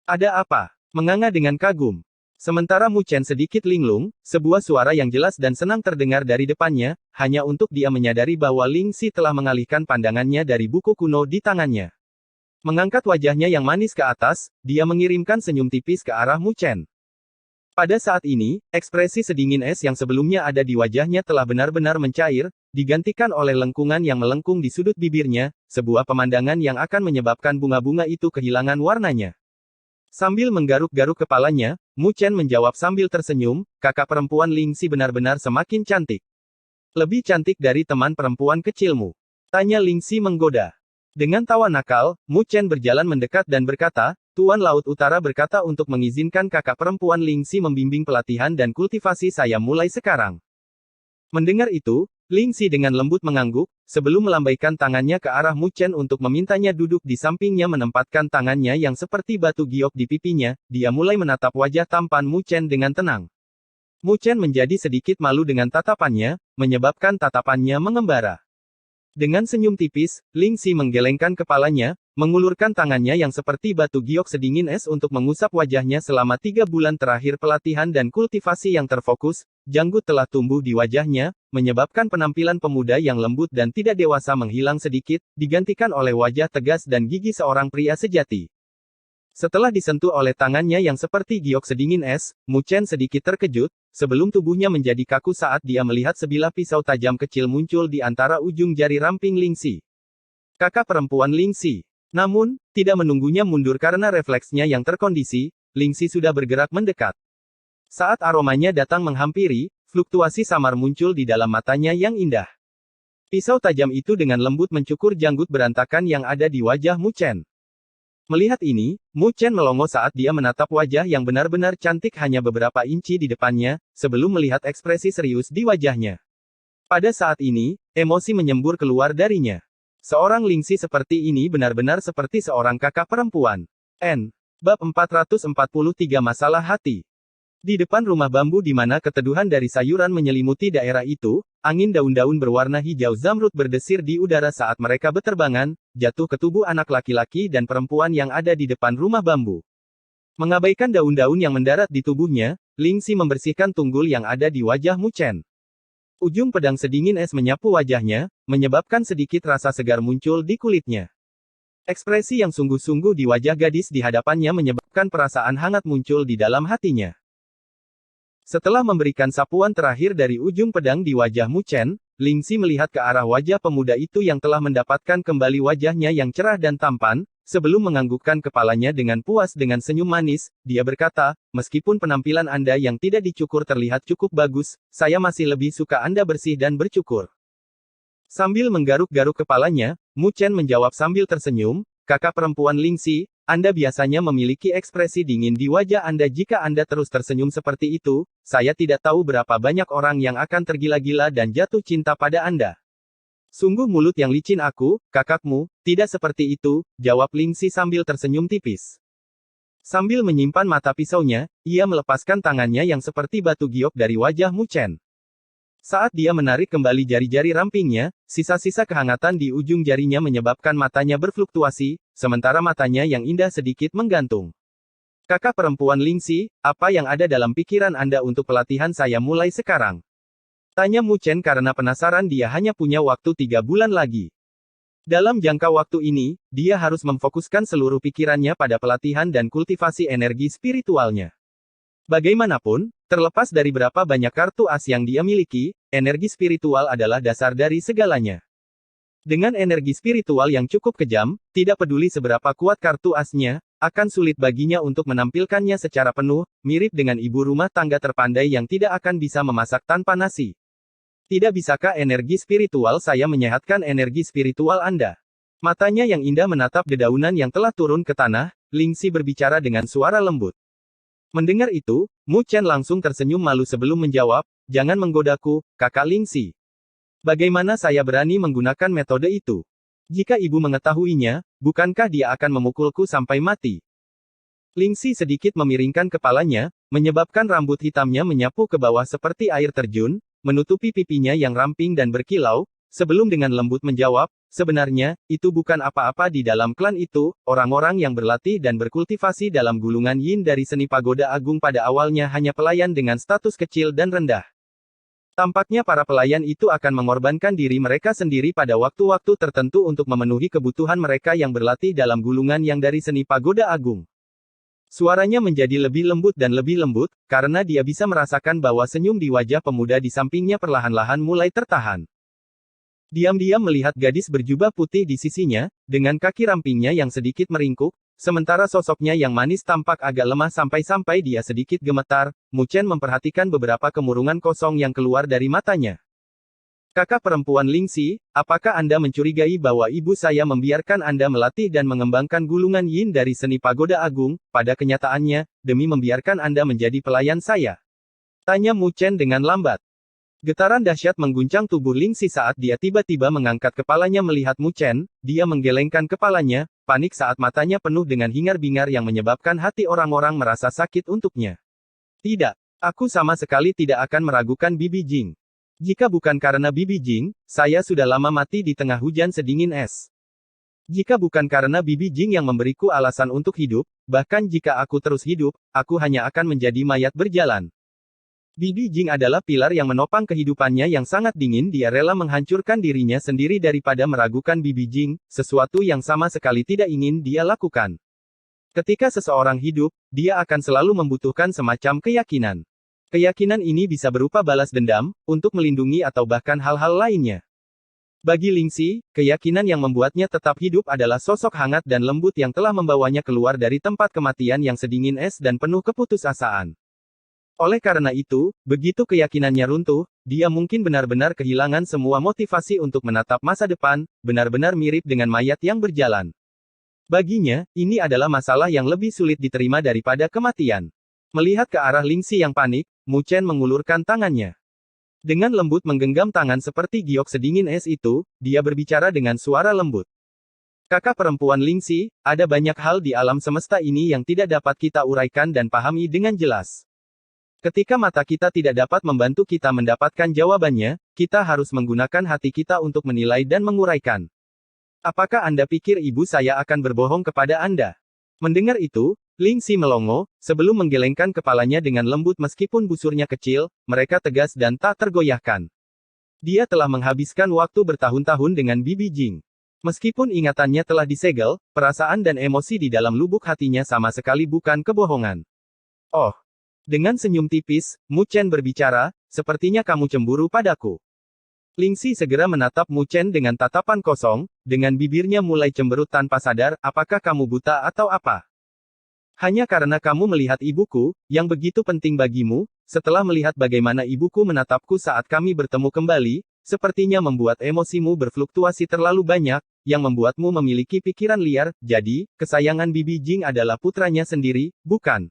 Speaker 1: Ada apa? Menganga dengan kagum. Sementara Mu Chen sedikit linglung, sebuah suara yang jelas dan senang terdengar dari depannya, hanya untuk dia menyadari bahwa Ling Xi telah mengalihkan pandangannya dari buku kuno di tangannya. Mengangkat wajahnya yang manis ke atas, dia mengirimkan senyum tipis ke arah Mu Chen. Pada saat ini, ekspresi sedingin es yang sebelumnya ada di wajahnya telah benar-benar mencair, digantikan oleh lengkungan yang melengkung di sudut bibirnya, sebuah pemandangan yang akan menyebabkan bunga-bunga itu kehilangan warnanya. Sambil menggaruk-garuk kepalanya, Mu Chen menjawab sambil tersenyum, kakak perempuan Ling Xi benar-benar semakin cantik. Lebih cantik dari teman perempuan kecilmu? Tanya Ling Xi menggoda. Dengan tawa nakal, Mu Chen berjalan mendekat dan berkata, Tuan Laut Utara berkata untuk mengizinkan kakak perempuan Ling Xi membimbing pelatihan dan kultivasi saya mulai sekarang. Mendengar itu, Ling Xi dengan lembut mengangguk, sebelum melambaikan tangannya ke arah Mu Chen untuk memintanya duduk di sampingnya menempatkan tangannya yang seperti batu giok di pipinya, dia mulai menatap wajah tampan Mu Chen dengan tenang. Mu Chen menjadi sedikit malu dengan tatapannya, menyebabkan tatapannya mengembara. Dengan senyum tipis, Ling Xi menggelengkan kepalanya, mengulurkan tangannya yang seperti batu giok sedingin es untuk mengusap wajahnya selama 3 bulan terakhir pelatihan dan kultivasi yang terfokus, janggut telah tumbuh di wajahnya, menyebabkan penampilan pemuda yang lembut dan tidak dewasa menghilang sedikit, digantikan oleh wajah tegas dan gigi seorang pria sejati. Setelah disentuh oleh tangannya yang seperti giok sedingin es, Mu Chen sedikit terkejut, sebelum tubuhnya menjadi kaku saat dia melihat sebilah pisau tajam kecil muncul di antara ujung jari ramping Ling Xi. Kakak perempuan Ling Xi. Namun, tidak menunggunya mundur karena refleksnya yang terkondisi, Ling Xi sudah bergerak mendekat. Saat aromanya datang menghampiri, fluktuasi samar muncul di dalam matanya yang indah. Pisau tajam itu dengan lembut mencukur janggut berantakan yang ada di wajah Mu Chen. Melihat ini, Mu Chen melongo saat dia menatap wajah yang benar-benar cantik hanya beberapa inci di depannya, sebelum melihat ekspresi serius di wajahnya. Pada saat ini, emosi menyembur keluar darinya. Seorang Lingxi seperti ini benar-benar seperti seorang kakak perempuan. Bab 443 Masalah Hati. Di depan rumah bambu di mana keteduhan dari sayuran menyelimuti daerah itu, angin daun-daun berwarna hijau zamrud berdesir di udara saat mereka beterbangan, jatuh ke tubuh anak laki-laki dan perempuan yang ada di depan rumah bambu. Mengabaikan daun-daun yang mendarat di tubuhnya, Lingxi membersihkan tunggul yang ada di wajah Mu Chen. Ujung pedang sedingin es menyapu wajahnya, menyebabkan sedikit rasa segar muncul di kulitnya. Ekspresi yang sungguh-sungguh di wajah gadis di hadapannya menyebabkan perasaan hangat muncul di dalam hatinya. Setelah memberikan sapuan terakhir dari ujung pedang di wajah Mu Chen, Lingxi melihat ke arah wajah pemuda itu yang telah mendapatkan kembali wajahnya yang cerah dan tampan, sebelum menganggukkan kepalanya dengan puas dengan senyum manis, dia berkata, meskipun penampilan Anda yang tidak dicukur terlihat cukup bagus, saya masih lebih suka Anda bersih dan bercukur. Sambil menggaruk-garuk kepalanya, Mu Chen menjawab sambil tersenyum, kakak perempuan Lingxi, Anda biasanya memiliki ekspresi dingin di wajah Anda jika Anda terus tersenyum seperti itu, saya tidak tahu berapa banyak orang yang akan tergila-gila dan jatuh cinta pada Anda. Sungguh mulut yang licin aku, kakakmu, tidak seperti itu, jawab Lingxi sambil tersenyum tipis. Sambil menyimpan mata pisaunya, ia melepaskan tangannya yang seperti batu giok dari wajah Mu Chen. Saat dia menarik kembali jari-jari rampingnya, sisa-sisa kehangatan di ujung jarinya menyebabkan matanya berfluktuasi, sementara matanya yang indah sedikit menggantung. Kakak perempuan Lingxi, apa yang ada dalam pikiran Anda untuk pelatihan saya mulai sekarang? Tanya Mu Chen karena penasaran dia hanya punya waktu 3 bulan lagi. Dalam jangka waktu ini, dia harus memfokuskan seluruh pikirannya pada pelatihan dan kultivasi energi spiritualnya. Bagaimanapun, terlepas dari berapa banyak kartu as yang dia miliki, energi spiritual adalah dasar dari segalanya. Dengan energi spiritual yang cukup kejam, tidak peduli seberapa kuat kartu asnya, akan sulit baginya untuk menampilkannya secara penuh, mirip dengan ibu rumah tangga terpandai yang tidak akan bisa memasak tanpa nasi. Tidak bisakah energi spiritual saya menyehatkan energi spiritual Anda? Matanya yang indah menatap dedaunan yang telah turun ke tanah, Lingxi berbicara dengan suara lembut. Mendengar itu, Mu Chen langsung tersenyum malu sebelum menjawab, jangan menggodaku, kakak Lingxi. Bagaimana saya berani menggunakan metode itu? Jika ibu mengetahuinya, bukankah dia akan memukulku sampai mati? Lingxi sedikit memiringkan kepalanya, menyebabkan rambut hitamnya menyapu ke bawah seperti air terjun, menutupi pipinya yang ramping dan berkilau, sebelum dengan lembut menjawab, sebenarnya, itu bukan apa-apa di dalam klan itu, orang-orang yang berlatih dan berkultivasi dalam gulungan yin dari seni pagoda agung pada awalnya hanya pelayan dengan status kecil dan rendah. Tampaknya para pelayan itu akan mengorbankan diri mereka sendiri pada waktu-waktu tertentu untuk memenuhi kebutuhan mereka yang berlatih dalam gulungan yang dari seni pagoda agung. Suaranya menjadi lebih lembut dan lebih lembut, karena dia bisa merasakan bahwa senyum di wajah pemuda di sampingnya perlahan-lahan mulai tertahan. Diam-diam melihat gadis berjubah putih di sisinya, dengan kaki rampingnya yang sedikit meringkuk, sementara sosoknya yang manis tampak agak lemah sampai-sampai dia sedikit gemetar, Mu Chen memperhatikan beberapa kemurungan kosong yang keluar dari matanya. Kakak perempuan Lingxi, apakah Anda mencurigai bahwa ibu saya membiarkan Anda melatih dan mengembangkan gulungan yin dari seni pagoda agung, pada kenyataannya, demi membiarkan Anda menjadi pelayan saya? Tanya Mu Chen dengan lambat. Getaran dahsyat mengguncang tubuh Lingxi saat dia tiba-tiba mengangkat kepalanya melihat Mu Chen, dia menggelengkan kepalanya, panik saat matanya penuh dengan hingar-bingar yang menyebabkan hati orang-orang merasa sakit untuknya. Tidak, aku sama sekali tidak akan meragukan Bibi Jing. Jika bukan karena Bibi Jing, saya sudah lama mati di tengah hujan sedingin es. Jika bukan karena Bibi Jing yang memberiku alasan untuk hidup, bahkan jika aku terus hidup, aku hanya akan menjadi mayat berjalan. Bibi Jing adalah pilar yang menopang kehidupannya yang sangat dingin. Dia rela menghancurkan dirinya sendiri daripada meragukan Bibi Jing, sesuatu yang sama sekali tidak ingin dia lakukan. Ketika seseorang hidup, dia akan selalu membutuhkan semacam keyakinan. Keyakinan ini bisa berupa balas dendam, untuk melindungi atau bahkan hal-hal lainnya. Bagi Lingxi, keyakinan yang membuatnya tetap hidup adalah sosok hangat dan lembut yang telah membawanya keluar dari tempat kematian yang sedingin es dan penuh keputusasaan. Oleh karena itu, begitu keyakinannya runtuh, dia mungkin benar-benar kehilangan semua motivasi untuk menatap masa depan, benar-benar mirip dengan mayat yang berjalan. Baginya, ini adalah masalah yang lebih sulit diterima daripada kematian. Melihat ke arah Lingxi yang panik, Mu Chen mengulurkan tangannya. Dengan lembut menggenggam tangan seperti giok sedingin es itu, dia berbicara dengan suara lembut. Kakak perempuan Lingxi, ada banyak hal di alam semesta ini yang tidak dapat kita uraikan dan pahami dengan jelas. Ketika mata kita tidak dapat membantu kita mendapatkan jawabannya, kita harus menggunakan hati kita untuk menilai dan menguraikan. Apakah Anda pikir ibu saya akan berbohong kepada Anda? Mendengar itu, Lingxi melongo, sebelum menggelengkan kepalanya dengan lembut meskipun busurnya kecil, mereka tegas dan tak tergoyahkan. Dia telah menghabiskan waktu bertahun-tahun dengan Bibi Jing. Meskipun ingatannya telah disegel, perasaan dan emosi di dalam lubuk hatinya sama sekali bukan kebohongan. Oh. Dengan senyum tipis, Mu Chen berbicara, sepertinya kamu cemburu padaku. Lingxi segera menatap Mu Chen dengan tatapan kosong, dengan bibirnya mulai cemberut tanpa sadar, apakah kamu buta atau apa? Hanya karena kamu melihat ibuku, yang begitu penting bagimu, setelah melihat bagaimana ibuku menatapku saat kami bertemu kembali, sepertinya membuat emosimu berfluktuasi terlalu banyak, yang membuatmu memiliki pikiran liar, jadi, kesayangan Bibi Jing adalah putranya sendiri, bukan?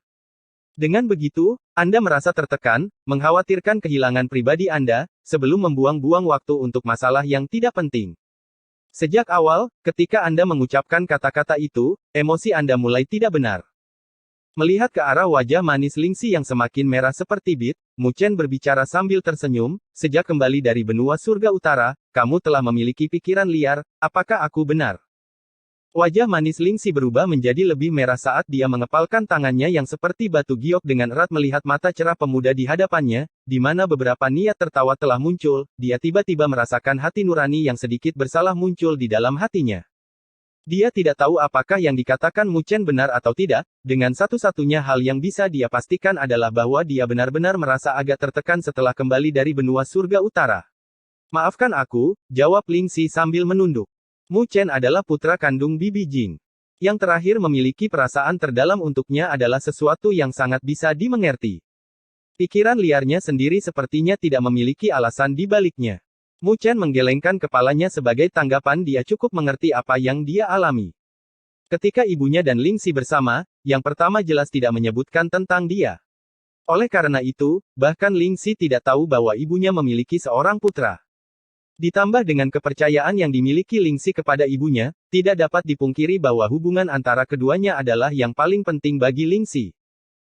Speaker 1: Dengan begitu, Anda merasa tertekan, mengkhawatirkan kehilangan pribadi Anda, sebelum membuang-buang waktu untuk masalah yang tidak penting. Sejak awal, ketika Anda mengucapkan kata-kata itu, emosi Anda mulai tidak benar. Melihat ke arah wajah manis Lingxi yang semakin merah seperti bit, Mu Chen berbicara sambil tersenyum, sejak kembali dari benua surga utara, kamu telah memiliki pikiran liar, apakah aku benar? Wajah manis Lingxi berubah menjadi lebih merah saat dia mengepalkan tangannya yang seperti batu giok dengan erat melihat mata cerah pemuda di hadapannya, di mana beberapa niat tertawa telah muncul, dia tiba-tiba merasakan hati nurani yang sedikit bersalah muncul di dalam hatinya. Dia tidak tahu apakah yang dikatakan Mu Chen benar atau tidak, dengan satu-satunya hal yang bisa dia pastikan adalah bahwa dia benar-benar merasa agak tertekan setelah kembali dari benua surga utara. Maafkan aku, jawab Lingxi sambil menunduk. Mu Chen adalah putra kandung Bibi Jing. Yang terakhir memiliki perasaan terdalam untuknya adalah sesuatu yang sangat bisa dimengerti. Pikiran liarnya sendiri sepertinya tidak memiliki alasan di baliknya. Mu Chen menggelengkan kepalanya sebagai tanggapan dia cukup mengerti apa yang dia alami. Ketika ibunya dan Lingxi bersama, yang pertama jelas tidak menyebutkan tentang dia. Oleh karena itu, bahkan Lingxi tidak tahu bahwa ibunya memiliki seorang putra. Ditambah dengan kepercayaan yang dimiliki Lingxi kepada ibunya, tidak dapat dipungkiri bahwa hubungan antara keduanya adalah yang paling penting bagi Lingxi.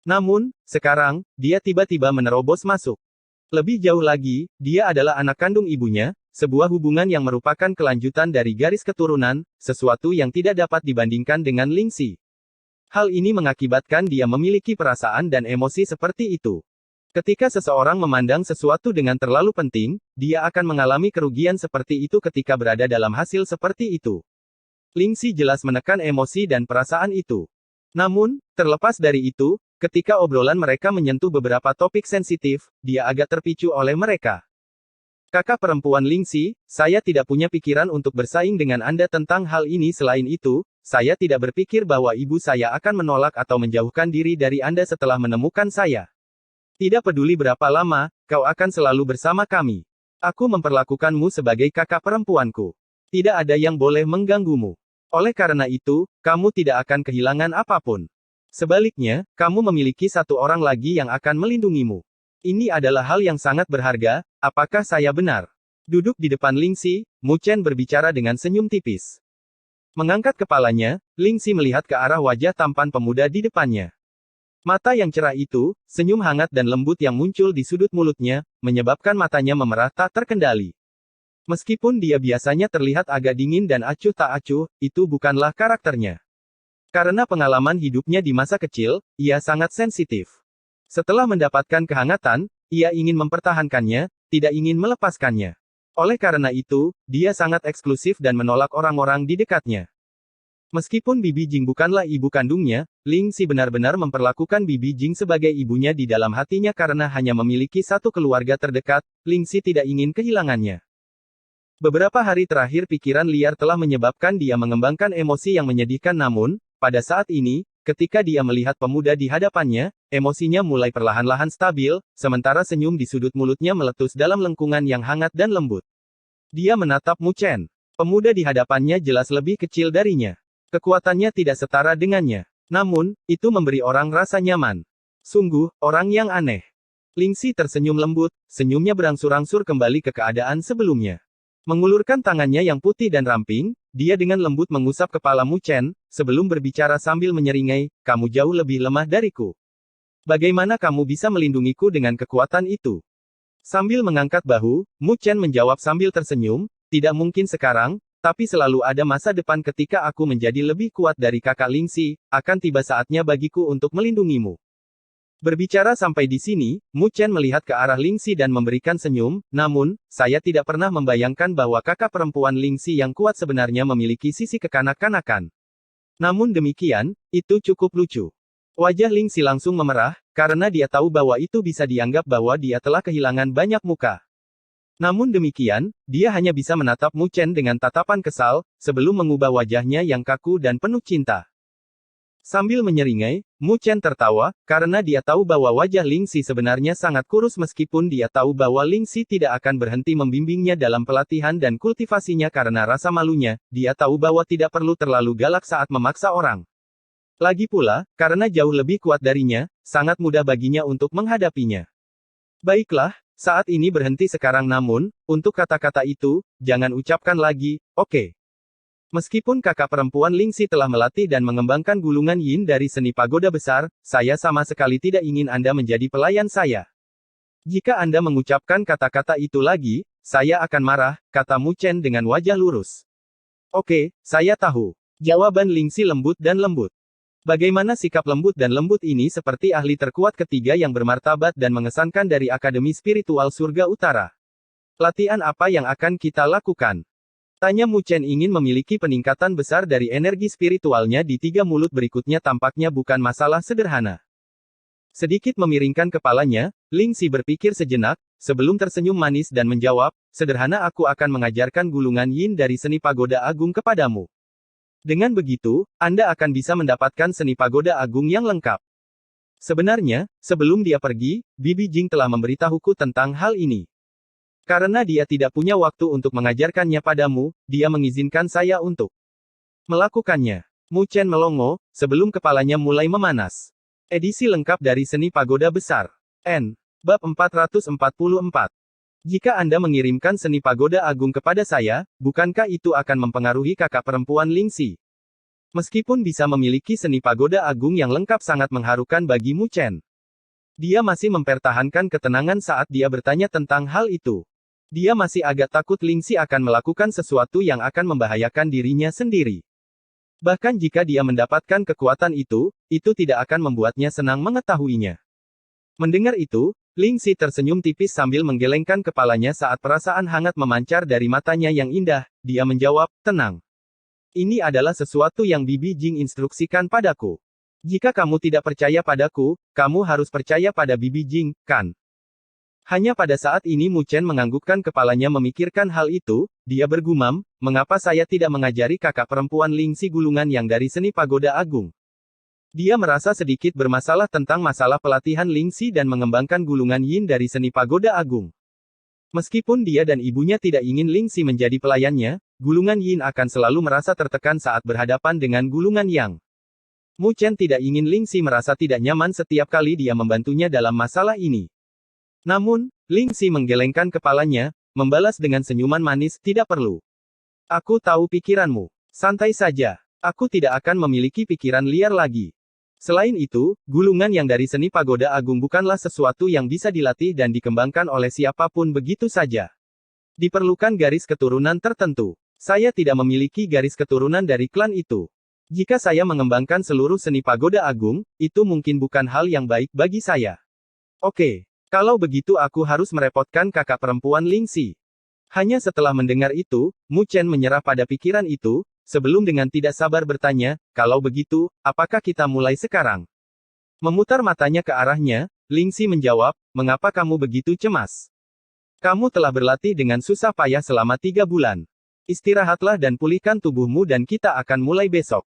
Speaker 1: Namun, sekarang, dia tiba-tiba menerobos masuk. Lebih jauh lagi, dia adalah anak kandung ibunya, sebuah hubungan yang merupakan kelanjutan dari garis keturunan, sesuatu yang tidak dapat dibandingkan dengan Lingxi. Hal ini mengakibatkan dia memiliki perasaan dan emosi seperti itu. Ketika seseorang memandang sesuatu dengan terlalu penting, dia akan mengalami kerugian seperti itu ketika berada dalam hasil seperti itu. Lingxi jelas menekan emosi dan perasaan itu. Namun, terlepas dari itu, ketika obrolan mereka menyentuh beberapa topik sensitif, dia agak terpicu oleh mereka. Kakak perempuan Lingxi, saya tidak punya pikiran untuk bersaing dengan Anda tentang hal ini. Selain itu, saya tidak berpikir bahwa ibu saya akan menolak atau menjauhkan diri dari Anda setelah menemukan saya. Tidak peduli berapa lama, kau akan selalu bersama kami. Aku memperlakukanmu sebagai kakak perempuanku. Tidak ada yang boleh mengganggumu. Oleh karena itu, kamu tidak akan kehilangan apapun. Sebaliknya, kamu memiliki satu orang lagi yang akan melindungimu. Ini adalah hal yang sangat berharga, apakah saya benar? Duduk di depan Lingxi, Mu Chen berbicara dengan senyum tipis. Mengangkat kepalanya, Lingxi melihat ke arah wajah tampan pemuda di depannya. Mata yang cerah itu, senyum hangat dan lembut yang muncul di sudut mulutnya, menyebabkan matanya memerah tak terkendali. Meskipun dia biasanya terlihat agak dingin dan acuh tak acuh, itu bukanlah karakternya. Karena pengalaman hidupnya di masa kecil, ia sangat sensitif. Setelah mendapatkan kehangatan, ia ingin mempertahankannya, tidak ingin melepaskannya. Oleh karena itu, dia sangat eksklusif dan menolak orang-orang di dekatnya. Meskipun Bibi Jing bukanlah ibu kandungnya, Lingxi benar-benar memperlakukan Bibi Jing sebagai ibunya di dalam hatinya karena hanya memiliki satu keluarga terdekat, Lingxi tidak ingin kehilangannya. Beberapa hari terakhir pikiran liar telah menyebabkan dia mengembangkan emosi yang menyedihkan namun, pada saat ini, ketika dia melihat pemuda di hadapannya, emosinya mulai perlahan-lahan stabil, sementara senyum di sudut mulutnya meletus dalam lengkungan yang hangat dan lembut. Dia menatap Mu Chen. Pemuda di hadapannya jelas lebih kecil darinya. Kekuatannya tidak setara dengannya. Namun, itu memberi orang rasa nyaman. Sungguh, orang yang aneh. Lingxi tersenyum lembut, senyumnya berangsur-angsur kembali ke keadaan sebelumnya. Mengulurkan tangannya yang putih dan ramping, dia dengan lembut mengusap kepala Mu Chen, sebelum berbicara sambil menyeringai, "Kamu jauh lebih lemah dariku. Bagaimana kamu bisa melindungiku dengan kekuatan itu?" Sambil mengangkat bahu, Mu Chen menjawab sambil tersenyum, "Tidak mungkin sekarang, tapi selalu ada masa depan ketika aku menjadi lebih kuat dari kakak Lingxi, akan tiba saatnya bagiku untuk melindungimu." Berbicara sampai di sini, Mu Chen melihat ke arah Lingxi dan memberikan senyum, "Namun, saya tidak pernah membayangkan bahwa kakak perempuan Lingxi yang kuat sebenarnya memiliki sisi kekanak-kanakan. Namun demikian, itu cukup lucu." Wajah Lingxi langsung memerah, karena dia tahu bahwa itu bisa dianggap bahwa dia telah kehilangan banyak muka. Namun demikian, dia hanya bisa menatap Mu Chen dengan tatapan kesal, sebelum mengubah wajahnya yang kaku dan penuh cinta. Sambil menyeringai, Mu Chen tertawa, karena dia tahu bahwa wajah Lingxi sebenarnya sangat kurus meskipun dia tahu bahwa Lingxi tidak akan berhenti membimbingnya dalam pelatihan dan kultivasinya karena rasa malunya, dia tahu bahwa tidak perlu terlalu galak saat memaksa orang. Lagi pula, karena jauh lebih kuat darinya, sangat mudah baginya untuk menghadapinya. Baiklah, saat ini berhenti sekarang namun, untuk kata-kata itu, jangan ucapkan lagi, oke? Meskipun kakak perempuan Lingxi telah melatih dan mengembangkan gulungan yin dari seni pagoda besar, saya sama sekali tidak ingin Anda menjadi pelayan saya. Jika Anda mengucapkan kata-kata itu lagi, saya akan marah, kata Mu Chen dengan wajah lurus. Oke, saya tahu. Jawaban Lingxi lembut dan lembut. Bagaimana sikap lembut dan lembut ini seperti ahli terkuat ketiga yang bermartabat dan mengesankan dari Akademi Spiritual Surga Utara. Latihan apa yang akan kita lakukan? Tanya Mu Chen ingin memiliki peningkatan besar dari energi spiritualnya di 3 mulut berikutnya tampaknya bukan masalah sederhana. Sedikit memiringkan kepalanya, Lingxi berpikir sejenak, sebelum tersenyum manis dan menjawab, "Sederhana aku akan mengajarkan gulungan yin dari seni pagoda agung kepadamu. Dengan begitu, Anda akan bisa mendapatkan seni pagoda agung yang lengkap." Sebenarnya, sebelum dia pergi, Bibi Jing telah memberitahuku tentang hal ini. Karena dia tidak punya waktu untuk mengajarkannya padamu, dia mengizinkan saya untuk melakukannya. Mu Chen melongo, sebelum kepalanya mulai memanas. Edisi lengkap dari Seni Pagoda Besar. N. Bab 444. Jika Anda mengirimkan Seni Pagoda Agung kepada saya, bukankah itu akan mempengaruhi kakak perempuan Lingxi? Meskipun bisa memiliki Seni Pagoda Agung yang lengkap sangat mengharukan bagi Mu Chen. Dia masih mempertahankan ketenangan saat dia bertanya tentang hal itu. Dia masih agak takut Lingxi akan melakukan sesuatu yang akan membahayakan dirinya sendiri. Bahkan jika dia mendapatkan kekuatan itu tidak akan membuatnya senang mengetahuinya. Mendengar itu, Lingxi tersenyum tipis sambil menggelengkan kepalanya saat perasaan hangat memancar dari matanya yang indah. Dia menjawab, "Tenang. Ini adalah sesuatu yang Bibi Jing instruksikan padaku. Jika kamu tidak percaya padaku, kamu harus percaya pada Bibi Jing, kan?" Hanya pada saat ini Mu Chen menganggukkan kepalanya memikirkan hal itu, dia bergumam, "Mengapa saya tidak mengajari kakak perempuan Lingxi gulungan yang dari Seni Pagoda Agung?" Dia merasa sedikit bermasalah tentang masalah pelatihan Lingxi dan mengembangkan gulungan yin dari Seni Pagoda Agung. Meskipun dia dan ibunya tidak ingin Lingxi menjadi pelayannya, gulungan yin akan selalu merasa tertekan saat berhadapan dengan gulungan yang. Mu Chen tidak ingin Lingxi merasa tidak nyaman setiap kali dia membantunya dalam masalah ini. Namun, Lingxi menggelengkan kepalanya, membalas dengan senyuman manis, "Tidak perlu. Aku tahu pikiranmu. Santai saja. Aku tidak akan memiliki pikiran liar lagi." Selain itu, gulungan yang dari Seni Pagoda Agung bukanlah sesuatu yang bisa dilatih dan dikembangkan oleh siapapun begitu saja. Diperlukan garis keturunan tertentu. Saya tidak memiliki garis keturunan dari klan itu. Jika saya mengembangkan seluruh Seni Pagoda Agung, itu mungkin bukan hal yang baik bagi saya. Oke. Kalau begitu aku harus merepotkan kakak perempuan Lingxi. Hanya setelah mendengar itu, Mu Chen menyerah pada pikiran itu, sebelum dengan tidak sabar bertanya, "Kalau begitu, apakah kita mulai sekarang?" Memutar matanya ke arahnya, Lingxi menjawab, "Mengapa kamu begitu cemas? Kamu telah berlatih dengan susah payah selama 3 bulan. Istirahatlah dan pulihkan tubuhmu dan kita akan mulai besok."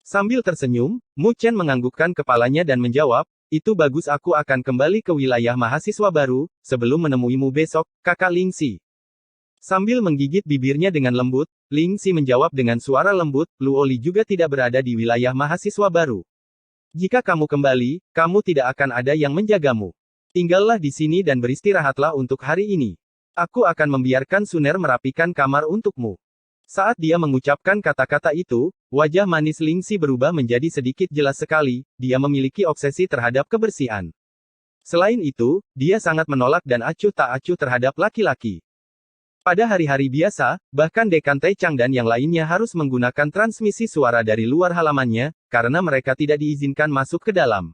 Speaker 1: Sambil tersenyum, Mu Chen menganggukkan kepalanya dan menjawab, itu bagus, aku akan kembali ke wilayah mahasiswa baru, sebelum menemuimu besok, kakak Ling Xi. Sambil menggigit bibirnya dengan lembut, Ling Xi menjawab dengan suara lembut, Luo Li juga tidak berada di wilayah mahasiswa baru. Jika kamu kembali, kamu tidak akan ada yang menjagamu. Tinggallah di sini dan beristirahatlah untuk hari ini. Aku akan membiarkan Suner merapikan kamar untukmu. Saat dia mengucapkan kata-kata itu, wajah manis Ling Xi berubah menjadi sedikit jelas sekali, dia memiliki obsesi terhadap kebersihan. Selain itu, dia sangat menolak dan acuh tak acuh terhadap laki-laki. Pada hari-hari biasa, bahkan Dekan Tai Chang dan yang lainnya harus menggunakan transmisi suara dari luar halamannya, karena mereka tidak diizinkan masuk ke dalam.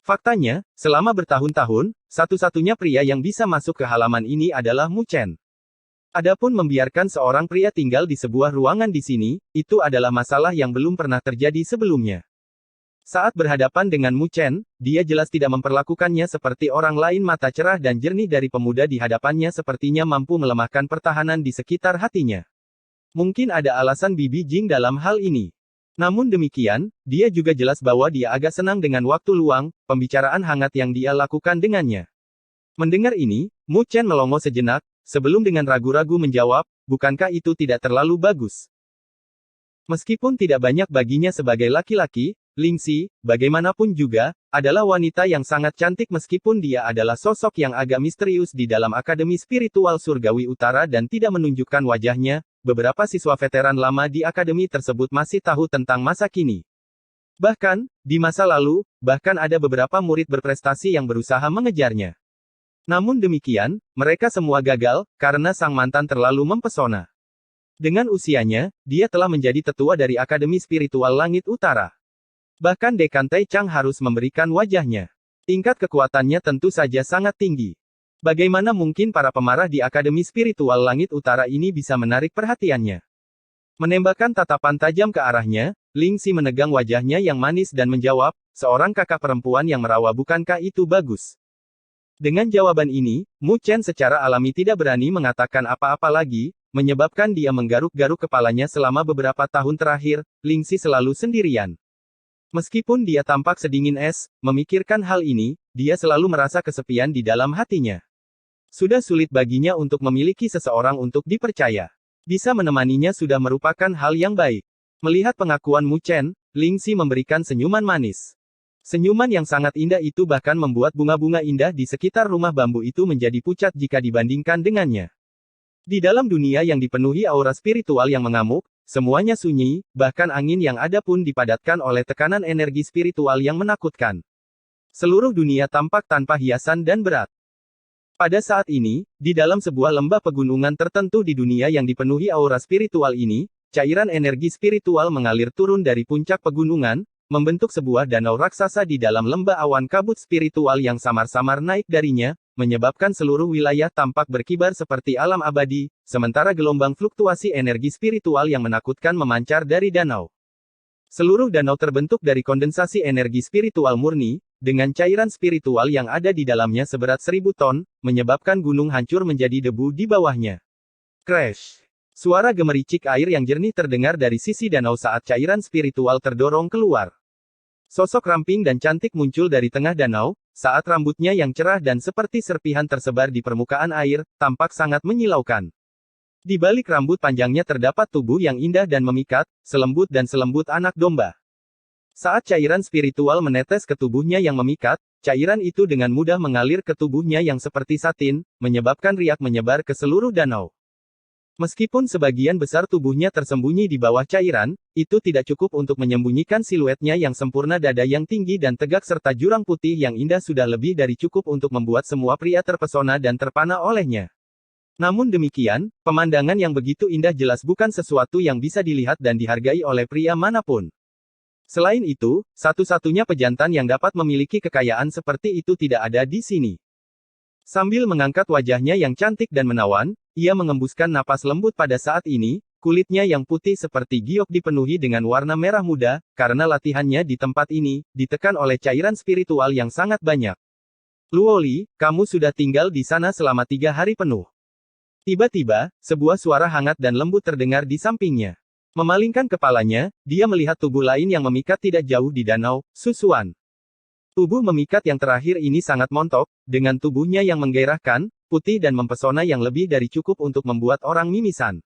Speaker 1: Faktanya, selama bertahun-tahun, satu-satunya pria yang bisa masuk ke halaman ini adalah Mu Chen. Adapun membiarkan seorang pria tinggal di sebuah ruangan di sini, itu adalah masalah yang belum pernah terjadi sebelumnya. Saat berhadapan dengan Mu Chen, dia jelas tidak memperlakukannya seperti orang lain. Mata cerah dan jernih dari pemuda di hadapannya sepertinya mampu melemahkan pertahanan di sekitar hatinya. Mungkin ada alasan Bibi Jing dalam hal ini. Namun demikian, dia juga jelas bahwa dia agak senang dengan waktu luang, pembicaraan hangat yang dia lakukan dengannya. Mendengar ini, Mu Chen melongo sejenak, sebelum dengan ragu-ragu menjawab, bukankah itu tidak terlalu bagus? Meskipun tidak banyak baginya sebagai laki-laki, Ling Xi, bagaimanapun juga, adalah wanita yang sangat cantik meskipun dia adalah sosok yang agak misterius di dalam Akademi Spiritual Surgawi Utara dan tidak menunjukkan wajahnya, beberapa siswa veteran lama di akademi tersebut masih tahu tentang masa kini. Bahkan, di masa lalu, bahkan ada beberapa murid berprestasi yang berusaha mengejarnya. Namun demikian, mereka semua gagal, karena sang mantan terlalu mempesona. Dengan usianya, dia telah menjadi tetua dari Akademi Spiritual Langit Utara. Bahkan Dekan Tai Chang harus memberikan wajahnya. Tingkat kekuatannya tentu saja sangat tinggi. Bagaimana mungkin para pemarah di Akademi Spiritual Langit Utara ini bisa menarik perhatiannya? Menembakkan tatapan tajam ke arahnya, Ling Xi menegang wajahnya yang manis dan menjawab, seorang kakak perempuan yang merawa, bukankah itu bagus? Dengan jawaban ini, Mu Chen secara alami tidak berani mengatakan apa-apa lagi, menyebabkan dia menggaruk-garuk kepalanya selama beberapa tahun terakhir. Ling Xi selalu sendirian. Meskipun dia tampak sedingin es, memikirkan hal ini, dia selalu merasa kesepian di dalam hatinya. Sudah sulit baginya untuk memiliki seseorang untuk dipercaya. Bisa menemaninya sudah merupakan hal yang baik. Melihat pengakuan Mu Chen, Ling Xi memberikan senyuman manis. Senyuman yang sangat indah itu bahkan membuat bunga-bunga indah di sekitar rumah bambu itu menjadi pucat jika dibandingkan dengannya. Di dalam dunia yang dipenuhi aura spiritual yang mengamuk, semuanya sunyi, bahkan angin yang ada pun dipadatkan oleh tekanan energi spiritual yang menakutkan. Seluruh dunia tampak tanpa hiasan dan berat. Pada saat ini, di dalam sebuah lembah pegunungan tertentu di dunia yang dipenuhi aura spiritual ini, cairan energi spiritual mengalir turun dari puncak pegunungan, membentuk sebuah danau raksasa di dalam lembah awan kabut spiritual yang samar-samar naik darinya, menyebabkan seluruh wilayah tampak berkibar seperti alam abadi, sementara gelombang fluktuasi energi spiritual yang menakutkan memancar dari danau. Seluruh danau terbentuk dari kondensasi energi spiritual murni, dengan cairan spiritual yang ada di dalamnya seberat 1000 ton, menyebabkan gunung hancur menjadi debu di bawahnya. Crash! Suara gemericik air yang jernih terdengar dari sisi danau saat cairan spiritual terdorong keluar. Sosok ramping dan cantik muncul dari tengah danau, saat rambutnya yang cerah dan seperti serpihan tersebar di permukaan air, tampak sangat menyilaukan. Di balik rambut panjangnya terdapat tubuh yang indah dan memikat, selembut dan selembut anak domba. Saat cairan spiritual menetes ke tubuhnya yang memikat, cairan itu dengan mudah mengalir ke tubuhnya yang seperti satin, menyebabkan riak menyebar ke seluruh danau. Meskipun sebagian besar tubuhnya tersembunyi di bawah cairan, itu tidak cukup untuk menyembunyikan siluetnya yang sempurna, dada yang tinggi dan tegak serta jurang putih yang indah sudah lebih dari cukup untuk membuat semua pria terpesona dan terpana olehnya. Namun demikian, pemandangan yang begitu indah jelas bukan sesuatu yang bisa dilihat dan dihargai oleh pria manapun. Selain itu, satu-satunya pejantan yang dapat memiliki kekayaan seperti itu tidak ada di sini. Sambil mengangkat wajahnya yang cantik dan menawan, ia mengembuskan napas lembut pada saat ini, kulitnya yang putih seperti giok dipenuhi dengan warna merah muda, karena latihannya di tempat ini, ditekan oleh cairan spiritual yang sangat banyak. Luo Li, kamu sudah tinggal di sana selama 3 hari penuh. Tiba-tiba, sebuah suara hangat dan lembut terdengar di sampingnya. Memalingkan kepalanya, dia melihat tubuh lain yang memikat tidak jauh di danau, Susuan. Tubuh memikat yang terakhir ini sangat montok, dengan tubuhnya yang menggairahkan, putih dan mempesona yang lebih dari cukup untuk membuat orang mimisan.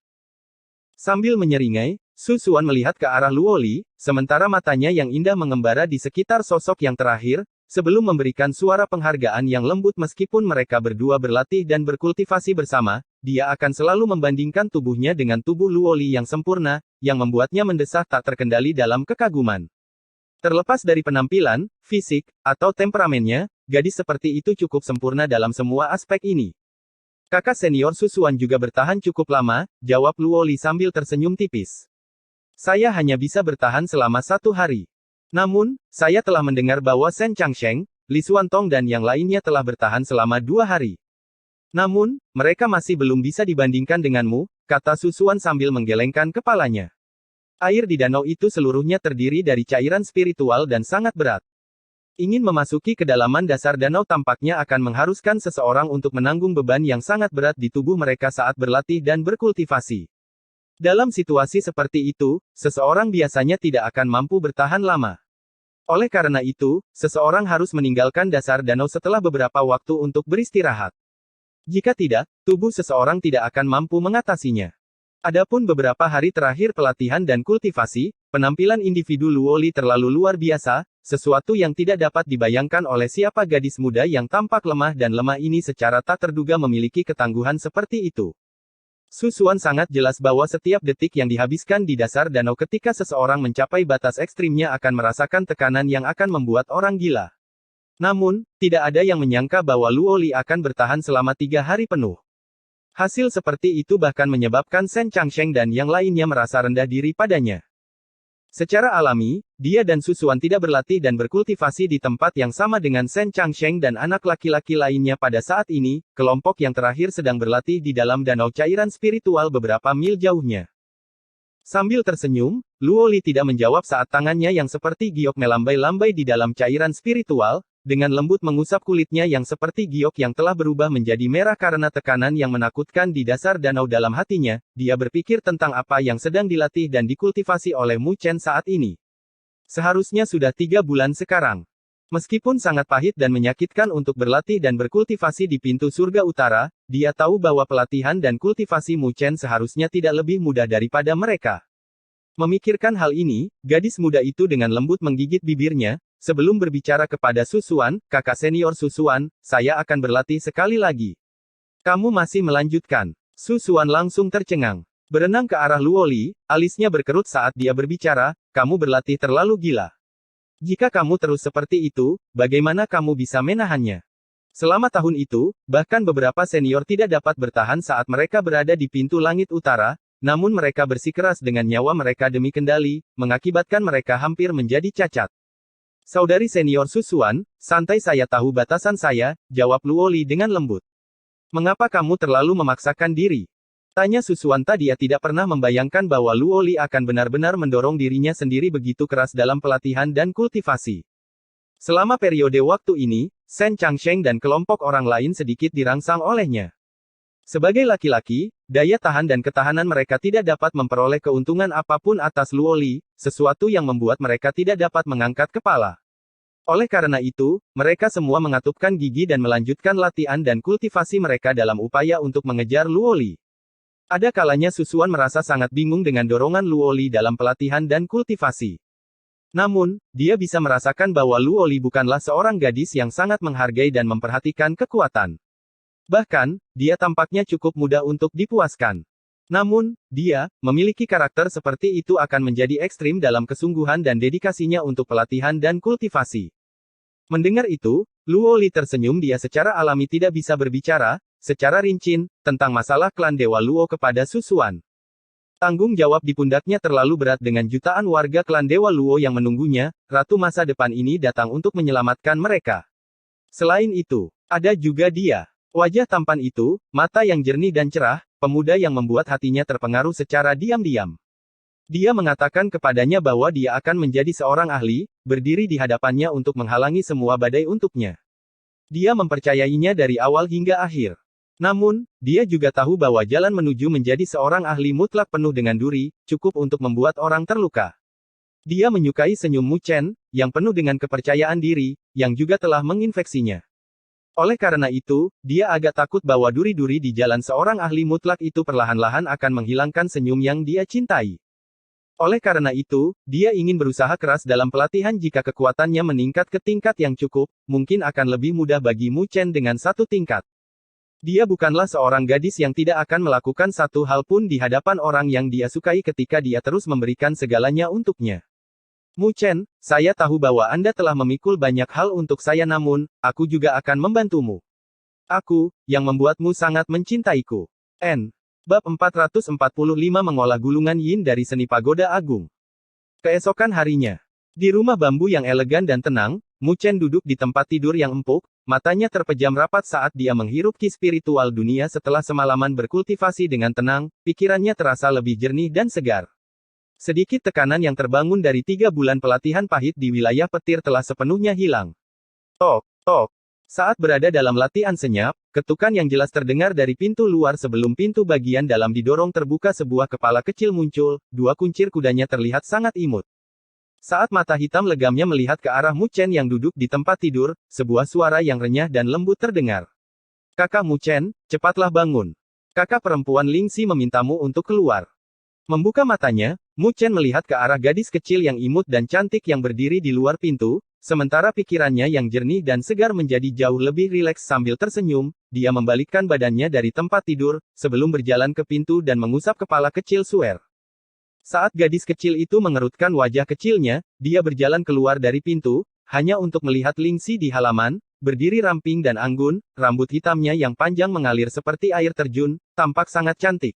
Speaker 1: Sambil menyeringai, Susuan melihat ke arah Luoli, sementara matanya yang indah mengembara di sekitar sosok yang terakhir, sebelum memberikan suara penghargaan yang lembut meskipun mereka berdua berlatih dan berkultivasi bersama, dia akan selalu membandingkan tubuhnya dengan tubuh Luoli yang sempurna, yang membuatnya mendesah tak terkendali dalam kekaguman. Terlepas dari penampilan, fisik, atau temperamennya, gadis seperti itu cukup sempurna dalam semua aspek ini. Kakak senior Susuan juga bertahan cukup lama, jawab Luoli sambil tersenyum tipis. Saya hanya bisa bertahan selama 1 hari. Namun, saya telah mendengar bahwa Shen Changsheng, Li Xuantong dan yang lainnya telah bertahan selama 2 hari. Namun, mereka masih belum bisa dibandingkan denganmu, kata Susuan sambil menggelengkan kepalanya. Air di danau itu seluruhnya terdiri dari cairan spiritual dan sangat berat. Ingin memasuki kedalaman dasar danau tampaknya akan mengharuskan seseorang untuk menanggung beban yang sangat berat di tubuh mereka saat berlatih dan berkultivasi. Dalam situasi seperti itu, seseorang biasanya tidak akan mampu bertahan lama. Oleh karena itu, seseorang harus meninggalkan dasar danau setelah beberapa waktu untuk beristirahat. Jika tidak, tubuh seseorang tidak akan mampu mengatasinya. Adapun beberapa hari terakhir pelatihan dan kultivasi, penampilan individu Luoli terlalu luar biasa, sesuatu yang tidak dapat dibayangkan oleh siapa gadis muda yang tampak lemah dan lemah ini secara tak terduga memiliki ketangguhan seperti itu. Susuan sangat jelas bahwa setiap detik yang dihabiskan di dasar danau ketika seseorang mencapai batas ekstrimnya akan merasakan tekanan yang akan membuat orang gila. Namun, tidak ada yang menyangka bahwa Luoli akan bertahan selama 3 hari penuh. Hasil seperti itu bahkan menyebabkan Shen Changsheng dan yang lainnya merasa rendah diri padanya. Secara alami, dia dan Susuan tidak berlatih dan berkultivasi di tempat yang sama dengan Shen Changsheng dan anak laki-laki lainnya pada saat ini, kelompok yang terakhir sedang berlatih di dalam danau cairan spiritual beberapa mil jauhnya. Sambil tersenyum, Luoli tidak menjawab saat tangannya yang seperti giok melambai-lambai di dalam cairan spiritual, dengan lembut mengusap kulitnya yang seperti giok yang telah berubah menjadi merah karena tekanan yang menakutkan di dasar danau. Dalam hatinya, dia berpikir tentang apa yang sedang dilatih dan dikultivasi oleh Mu Chen saat ini. Seharusnya sudah 3 bulan sekarang. Meskipun sangat pahit dan menyakitkan untuk berlatih dan berkultivasi di pintu surga utara, dia tahu bahwa pelatihan dan kultivasi Mu Chen seharusnya tidak lebih mudah daripada mereka. Memikirkan hal ini, gadis muda itu dengan lembut menggigit bibirnya, sebelum berbicara kepada Susuan, kakak senior Susuan, saya akan berlatih sekali lagi. Kamu masih melanjutkan. Susuan langsung tercengang. Berenang ke arah Luoli, alisnya berkerut saat dia berbicara, kamu berlatih terlalu gila. Jika kamu terus seperti itu, bagaimana kamu bisa menahannya? Selama tahun itu, bahkan beberapa senior tidak dapat bertahan saat mereka berada di pintu langit utara, namun mereka bersikeras dengan nyawa mereka demi kendali, mengakibatkan mereka hampir menjadi cacat. Saudari senior Susuan, santai saya tahu batasan saya, jawab Luoli dengan lembut. Mengapa kamu terlalu memaksakan diri? Tanya Susuan tadi. Dia tidak pernah membayangkan bahwa Luoli akan benar-benar mendorong dirinya sendiri begitu keras dalam pelatihan dan kultivasi. Selama periode waktu ini, Shen Changsheng dan kelompok orang lain sedikit dirangsang olehnya. Sebagai laki-laki, daya tahan dan ketahanan mereka tidak dapat memperoleh keuntungan apapun atas Luoli, sesuatu yang membuat mereka tidak dapat mengangkat kepala. Oleh karena itu, mereka semua mengatupkan gigi dan melanjutkan latihan dan kultivasi mereka dalam upaya untuk mengejar Luoli. Ada kalanya Susuan merasa sangat bingung dengan dorongan Luoli dalam pelatihan dan kultivasi. Namun, dia bisa merasakan bahwa Luoli bukanlah seorang gadis yang sangat menghargai dan memperhatikan kekuatan. Bahkan, dia tampaknya cukup mudah untuk dipuaskan. Namun, dia memiliki karakter seperti itu akan menjadi ekstrim dalam kesungguhan dan dedikasinya untuk pelatihan dan kultivasi. Mendengar itu, Luoli tersenyum. Dia secara alami tidak bisa berbicara, secara rinci, tentang masalah klan Dewa Luo kepada Susuan. Tanggung jawab di pundaknya terlalu berat dengan jutaan warga klan Dewa Luo yang menunggunya, ratu masa depan ini datang untuk menyelamatkan mereka. Selain itu, ada juga dia. Wajah tampan itu, mata yang jernih dan cerah, pemuda yang membuat hatinya terpengaruh secara diam-diam. Dia mengatakan kepadanya bahwa dia akan menjadi seorang ahli, berdiri di hadapannya untuk menghalangi semua badai untuknya. Dia mempercayainya dari awal hingga akhir. Namun, dia juga tahu bahwa jalan menuju menjadi seorang ahli mutlak penuh dengan duri, cukup untuk membuat orang terluka. Dia menyukai senyum Mu Chen, yang penuh dengan kepercayaan diri, yang juga telah menginfeksinya. Oleh karena itu, dia agak takut bahwa duri-duri di jalan seorang ahli mutlak itu perlahan-lahan akan menghilangkan senyum yang dia cintai. Oleh karena itu, dia ingin berusaha keras dalam pelatihan jika kekuatannya meningkat ke tingkat yang cukup, mungkin akan lebih mudah bagi Mu Chen dengan satu tingkat. Dia bukanlah seorang gadis yang tidak akan melakukan satu hal pun di hadapan orang yang dia sukai ketika dia terus memberikan segalanya untuknya. Mu Chen, saya tahu bahwa Anda telah memikul banyak hal untuk saya namun, aku juga akan membantumu. Aku, yang membuatmu sangat mencintaiku. N. Bab 445 Mengolah Gulungan Yin dari Seni Pagoda Agung. Keesokan harinya. Di rumah bambu yang elegan dan tenang, Mu Chen duduk di tempat tidur yang empuk, matanya terpejam rapat saat dia menghirup ki spiritual dunia setelah semalaman berkultivasi dengan tenang, pikirannya terasa lebih jernih dan segar. Sedikit tekanan yang terbangun dari 3 bulan pelatihan pahit di wilayah petir telah sepenuhnya hilang. Tok, tok. Saat berada dalam latihan senyap, ketukan yang jelas terdengar dari pintu luar sebelum pintu bagian dalam didorong terbuka sebuah kepala kecil muncul, 2 kuncir kudanya terlihat sangat imut. Saat mata hitam legamnya melihat ke arah Mu Chen yang duduk di tempat tidur, sebuah suara yang renyah dan lembut terdengar. Kakak Mu Chen, cepatlah bangun. Kakak perempuan Ling Xi memintamu untuk keluar. Membuka matanya, Mu Chen melihat ke arah gadis kecil yang imut dan cantik yang berdiri di luar pintu, sementara pikirannya yang jernih dan segar menjadi jauh lebih rileks sambil tersenyum, dia membalikkan badannya dari tempat tidur, sebelum berjalan ke pintu dan mengusap kepala kecil Suer. Saat gadis kecil itu mengerutkan wajah kecilnya, dia berjalan keluar dari pintu, hanya untuk melihat Ling Xi di halaman, berdiri ramping dan anggun, rambut hitamnya yang panjang mengalir seperti air terjun, tampak sangat cantik.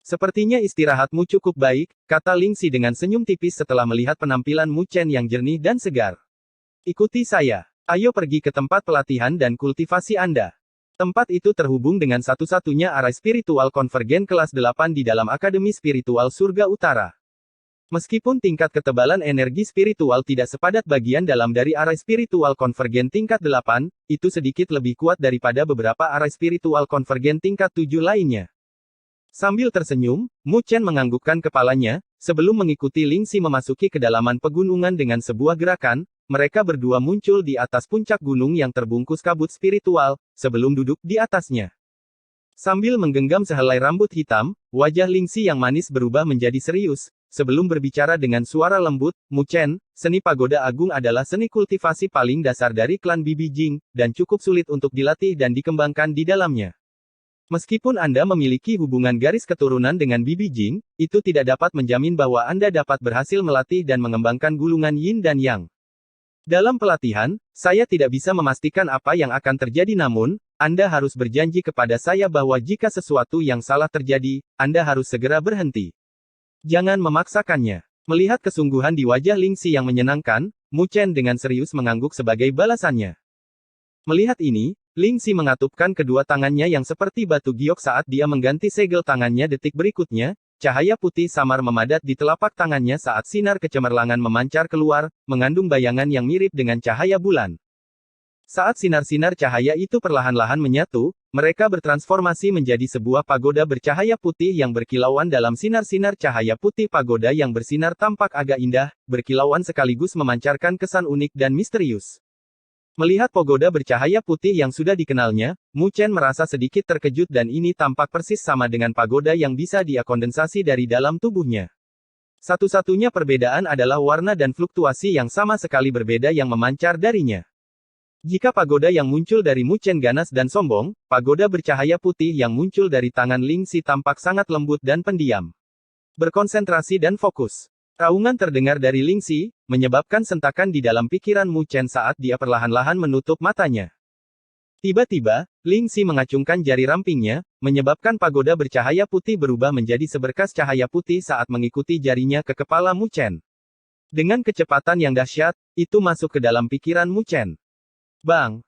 Speaker 1: Sepertinya istirahatmu cukup baik, kata Ling Xi dengan senyum tipis setelah melihat penampilan Mu Chen yang jernih dan segar. Ikuti saya. Ayo pergi ke tempat pelatihan dan kultivasi Anda. Tempat itu terhubung dengan satu-satunya arai spiritual konvergen kelas 8 di dalam Akademi Spiritual Surga Utara. Meskipun tingkat ketebalan energi spiritual tidak sepadat bagian dalam dari arai spiritual konvergen tingkat 8, itu sedikit lebih kuat daripada beberapa arai spiritual konvergen tingkat 7 lainnya. Sambil tersenyum, Mu Chen menganggukkan kepalanya, sebelum mengikuti Ling Xi memasuki kedalaman pegunungan dengan sebuah gerakan. Mereka berdua muncul di atas puncak gunung yang terbungkus kabut spiritual, sebelum duduk di atasnya. Sambil menggenggam sehelai rambut hitam, wajah Ling Xi yang manis berubah menjadi serius, sebelum berbicara dengan suara lembut, Mu Chen, seni pagoda agung adalah seni kultivasi paling dasar dari klan Bibi Jing, dan cukup sulit untuk dilatih dan dikembangkan di dalamnya. Meskipun Anda memiliki hubungan garis keturunan dengan Bibi Jing, itu tidak dapat menjamin bahwa Anda dapat berhasil melatih dan mengembangkan gulungan Yin dan Yang. Dalam pelatihan, saya tidak bisa memastikan apa yang akan terjadi namun, Anda harus berjanji kepada saya bahwa jika sesuatu yang salah terjadi, Anda harus segera berhenti. Jangan memaksakannya. Melihat kesungguhan di wajah Ling Xi yang menyenangkan, Mu Chen dengan serius mengangguk sebagai balasannya. Melihat ini, Ling Xi mengatupkan kedua tangannya yang seperti batu giok saat dia mengganti segel tangannya detik berikutnya. Cahaya putih samar memadat di telapak tangannya saat sinar kecemerlangan memancar keluar, mengandung bayangan yang mirip dengan cahaya bulan. Saat sinar-sinar cahaya itu perlahan-lahan menyatu, mereka bertransformasi menjadi sebuah pagoda bercahaya putih yang berkilauan dalam sinar-sinar cahaya putih. Pagoda yang bersinar tampak agak indah, berkilauan sekaligus memancarkan kesan unik dan misterius. Melihat pagoda bercahaya putih yang sudah dikenalnya, Mu Chen merasa sedikit terkejut dan ini tampak persis sama dengan pagoda yang bisa dia kondensasi dari dalam tubuhnya. Satu-satunya perbedaan adalah warna dan fluktuasi yang sama sekali berbeda yang memancar darinya. Jika pagoda yang muncul dari Mu Chen ganas dan sombong, pagoda bercahaya putih yang muncul dari tangan Ling Xi tampak sangat lembut dan pendiam. Berkonsentrasi dan fokus. Raungan terdengar dari Ling Xi, menyebabkan sentakan di dalam pikiran Mu Chen saat dia perlahan-lahan menutup matanya. Tiba-tiba, Ling Xi mengacungkan jari rampingnya, menyebabkan pagoda bercahaya putih berubah menjadi seberkas cahaya putih saat mengikuti jarinya ke kepala Mu Chen. Dengan kecepatan yang dahsyat, itu masuk ke dalam pikiran Mu Chen. Bang!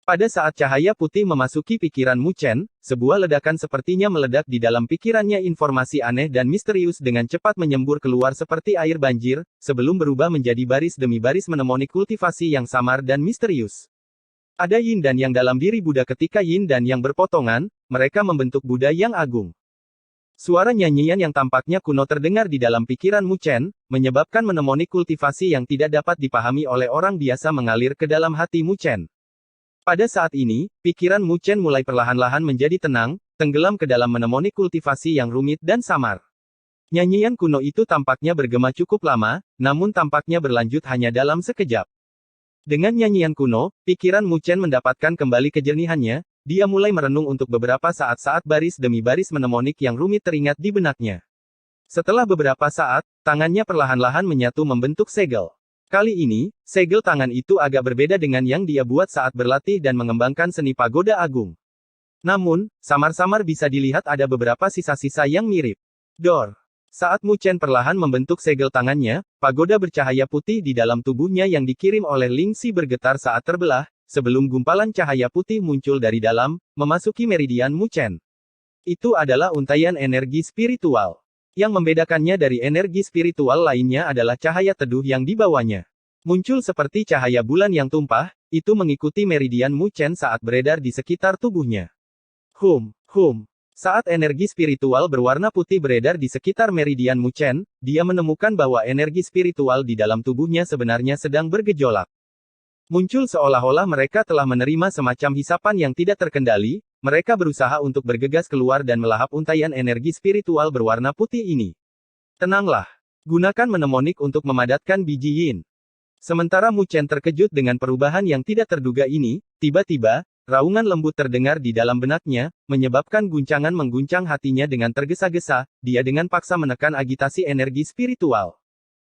Speaker 1: Pada saat cahaya putih memasuki pikiran Mu Chen, sebuah ledakan sepertinya meledak di dalam pikirannya. Informasi aneh dan misterius dengan cepat menyembur keluar seperti air banjir, sebelum berubah menjadi baris demi baris mnemonik kultivasi yang samar dan misterius. Ada yin dan yang dalam diri Buddha ketika yin dan yang berpotongan, mereka membentuk Buddha yang agung. Suara nyanyian yang tampaknya kuno terdengar di dalam pikiran Mu Chen, menyebabkan mnemonik kultivasi yang tidak dapat dipahami oleh orang biasa mengalir ke dalam hati Mu Chen. Pada saat ini, pikiran Mu Chen mulai perlahan-lahan menjadi tenang, tenggelam ke dalam mnemonik kultivasi yang rumit dan samar. Nyanyian kuno itu tampaknya bergema cukup lama, namun tampaknya berlanjut hanya dalam sekejap. Dengan nyanyian kuno, pikiran Mu Chen mendapatkan kembali kejernihannya. Dia mulai merenung untuk beberapa saat baris demi baris mnemonik yang rumit teringat di benaknya. Setelah beberapa saat, tangannya perlahan-lahan menyatu membentuk segel. Kali ini, segel tangan itu agak berbeda dengan yang dia buat saat berlatih dan mengembangkan seni pagoda agung. Namun, samar-samar bisa dilihat ada beberapa sisa-sisa yang mirip. Dor. Saat Mu Chen perlahan membentuk segel tangannya, pagoda bercahaya putih di dalam tubuhnya yang dikirim oleh Ling Xi bergetar saat terbelah, sebelum gumpalan cahaya putih muncul dari dalam, memasuki meridian Mu Chen. Itu adalah untaian energi spiritual. Yang membedakannya dari energi spiritual lainnya adalah cahaya teduh yang dibawanya. Muncul seperti cahaya bulan yang tumpah, itu mengikuti meridian Mu Chen saat beredar di sekitar tubuhnya. Saat energi spiritual berwarna putih beredar di sekitar meridian Mu Chen, dia menemukan bahwa energi spiritual di dalam tubuhnya sebenarnya sedang bergejolak. Muncul seolah-olah mereka telah menerima semacam hisapan yang tidak terkendali, mereka berusaha untuk bergegas keluar dan melahap untaian energi spiritual berwarna putih ini. Tenanglah. Gunakan mnemonik untuk memadatkan biji yin. Sementara Mu Chen terkejut dengan perubahan yang tidak terduga ini, tiba-tiba, raungan lembut terdengar di dalam benaknya, menyebabkan guncangan mengguncang hatinya dengan tergesa-gesa, dia dengan paksa menekan agitasi energi spiritual.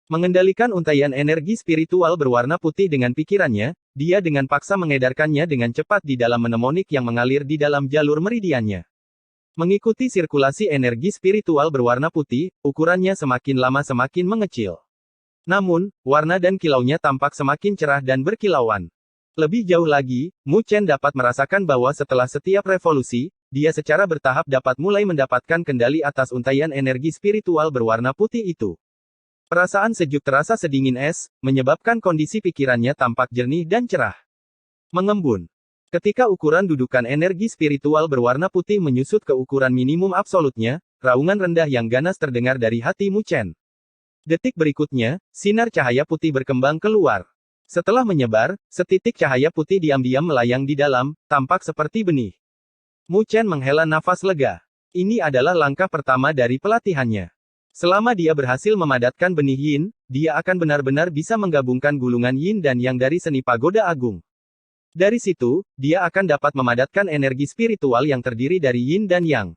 Speaker 1: Mengendalikan untaian energi spiritual berwarna putih dengan pikirannya, dia dengan paksa mengedarkannya dengan cepat di dalam mnemonik yang mengalir di dalam jalur meridiannya. Mengikuti sirkulasi energi spiritual berwarna putih, ukurannya semakin lama semakin mengecil. Namun, warna dan kilaunya tampak semakin cerah dan berkilauan. Lebih jauh lagi, Mu Chen dapat merasakan bahwa setelah setiap revolusi, dia secara bertahap dapat mulai mendapatkan kendali atas untaian energi spiritual berwarna putih itu. Perasaan sejuk terasa sedingin es, menyebabkan kondisi pikirannya tampak jernih dan cerah. Mengembun. Ketika ukuran dudukan energi spiritual berwarna putih menyusut ke ukuran minimum absolutnya, raungan rendah yang ganas terdengar dari hati Mu Chen. Detik berikutnya, sinar cahaya putih berkembang keluar. Setelah menyebar, setitik cahaya putih diam-diam melayang di dalam, tampak seperti benih. Mu Chen menghela nafas lega. Ini adalah langkah pertama dari pelatihannya. Selama dia berhasil memadatkan benih yin, dia akan benar-benar bisa menggabungkan gulungan yin dan yang dari seni pagoda agung. Dari situ, dia akan dapat memadatkan energi spiritual yang terdiri dari yin dan yang.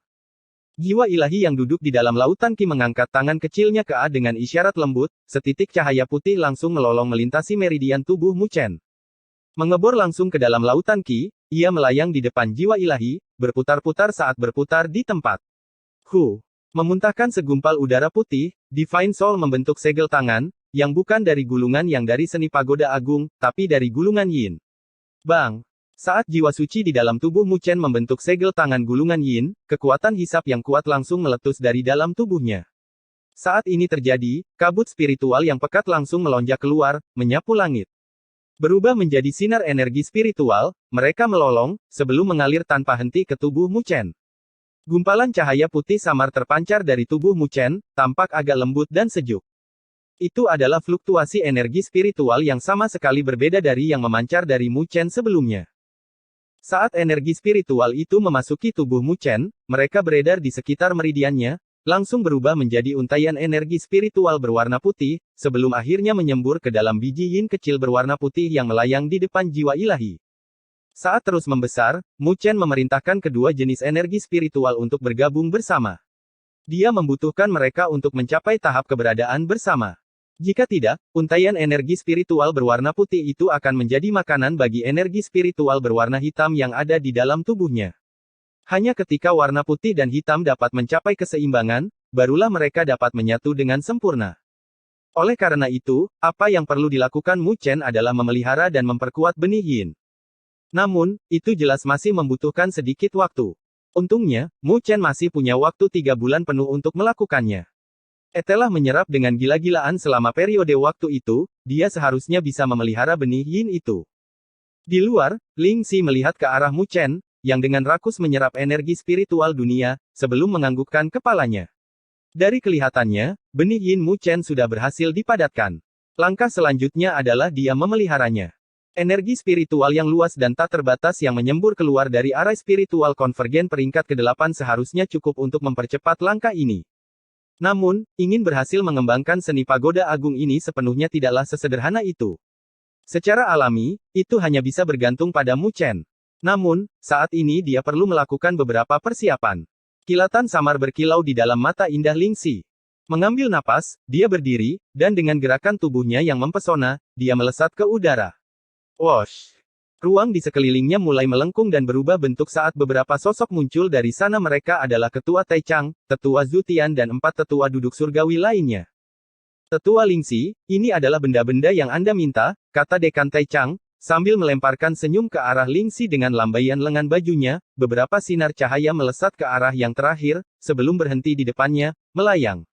Speaker 1: Jiwa ilahi yang duduk di dalam lautan Qi mengangkat tangan kecilnya ke A dengan isyarat lembut, setitik cahaya putih langsung melolong melintasi meridian tubuh Mu Chen. Mengebor langsung ke dalam lautan Qi, ia melayang di depan jiwa ilahi, berputar-putar saat berputar di tempat. Memuntahkan segumpal udara putih, Divine Soul membentuk segel tangan, yang bukan dari gulungan yang dari seni pagoda agung, tapi dari gulungan yin. Bang! Saat jiwa suci di dalam tubuh Mu Chen membentuk segel tangan gulungan yin, kekuatan hisap yang kuat langsung meletus dari dalam tubuhnya. Saat ini terjadi, kabut spiritual yang pekat langsung melonjak keluar, menyapu langit. Berubah menjadi sinar energi spiritual, mereka melolong, sebelum mengalir tanpa henti ke tubuh Mu Chen. Gumpalan cahaya putih samar terpancar dari tubuh Mu Chen, tampak agak lembut dan sejuk. Itu adalah fluktuasi energi spiritual yang sama sekali berbeda dari yang memancar dari Mu Chen sebelumnya. Saat energi spiritual itu memasuki tubuh Mu Chen, mereka beredar di sekitar meridiannya, langsung berubah menjadi untaian energi spiritual berwarna putih, sebelum akhirnya menyembur ke dalam biji yin kecil berwarna putih yang melayang di depan jiwa ilahi. Saat terus membesar, Mu Chen memerintahkan kedua jenis energi spiritual untuk bergabung bersama. Dia membutuhkan mereka untuk mencapai tahap keberadaan bersama. Jika tidak, untaian energi spiritual berwarna putih itu akan menjadi makanan bagi energi spiritual berwarna hitam yang ada di dalam tubuhnya. Hanya ketika warna putih dan hitam dapat mencapai keseimbangan, barulah mereka dapat menyatu dengan sempurna. Oleh karena itu, apa yang perlu dilakukan Mu Chen adalah memelihara dan memperkuat benih yin. Namun, itu jelas masih membutuhkan sedikit waktu. Untungnya, Mu Chen masih punya waktu 3 bulan penuh untuk melakukannya. Telah menyerap dengan gila-gilaan selama periode waktu itu, dia seharusnya bisa memelihara benih yin itu. Di luar, Ling Xi melihat ke arah Mu Chen, yang dengan rakus menyerap energi spiritual dunia, sebelum menganggukkan kepalanya. Dari kelihatannya, benih Yin Mu Chen sudah berhasil dipadatkan. Langkah selanjutnya adalah dia memeliharanya. Energi spiritual yang luas dan tak terbatas yang menyembur keluar dari arah spiritual konvergen peringkat ke-8 seharusnya cukup untuk mempercepat langkah ini. Namun, ingin berhasil mengembangkan seni pagoda agung ini sepenuhnya tidaklah sesederhana itu. Secara alami, itu hanya bisa bergantung pada Mu Chen. Namun, saat ini dia perlu melakukan beberapa persiapan. Kilatan samar berkilau di dalam mata indah Lingxi. Mengambil napas, dia berdiri, dan dengan gerakan tubuhnya yang mempesona, dia melesat ke udara. Wosh! Ruang di sekelilingnya mulai melengkung dan berubah bentuk saat beberapa sosok muncul dari sana. Mereka adalah Ketua Taichang, Tetua Zutian dan 4 tetua duduk surgawi lainnya. Tetua Lingxi, ini adalah benda-benda yang Anda minta, kata Dekan Taichang, sambil melemparkan senyum ke arah Lingxi dengan lambaian lengan bajunya, beberapa sinar cahaya melesat ke arah yang terakhir, sebelum berhenti di depannya, melayang.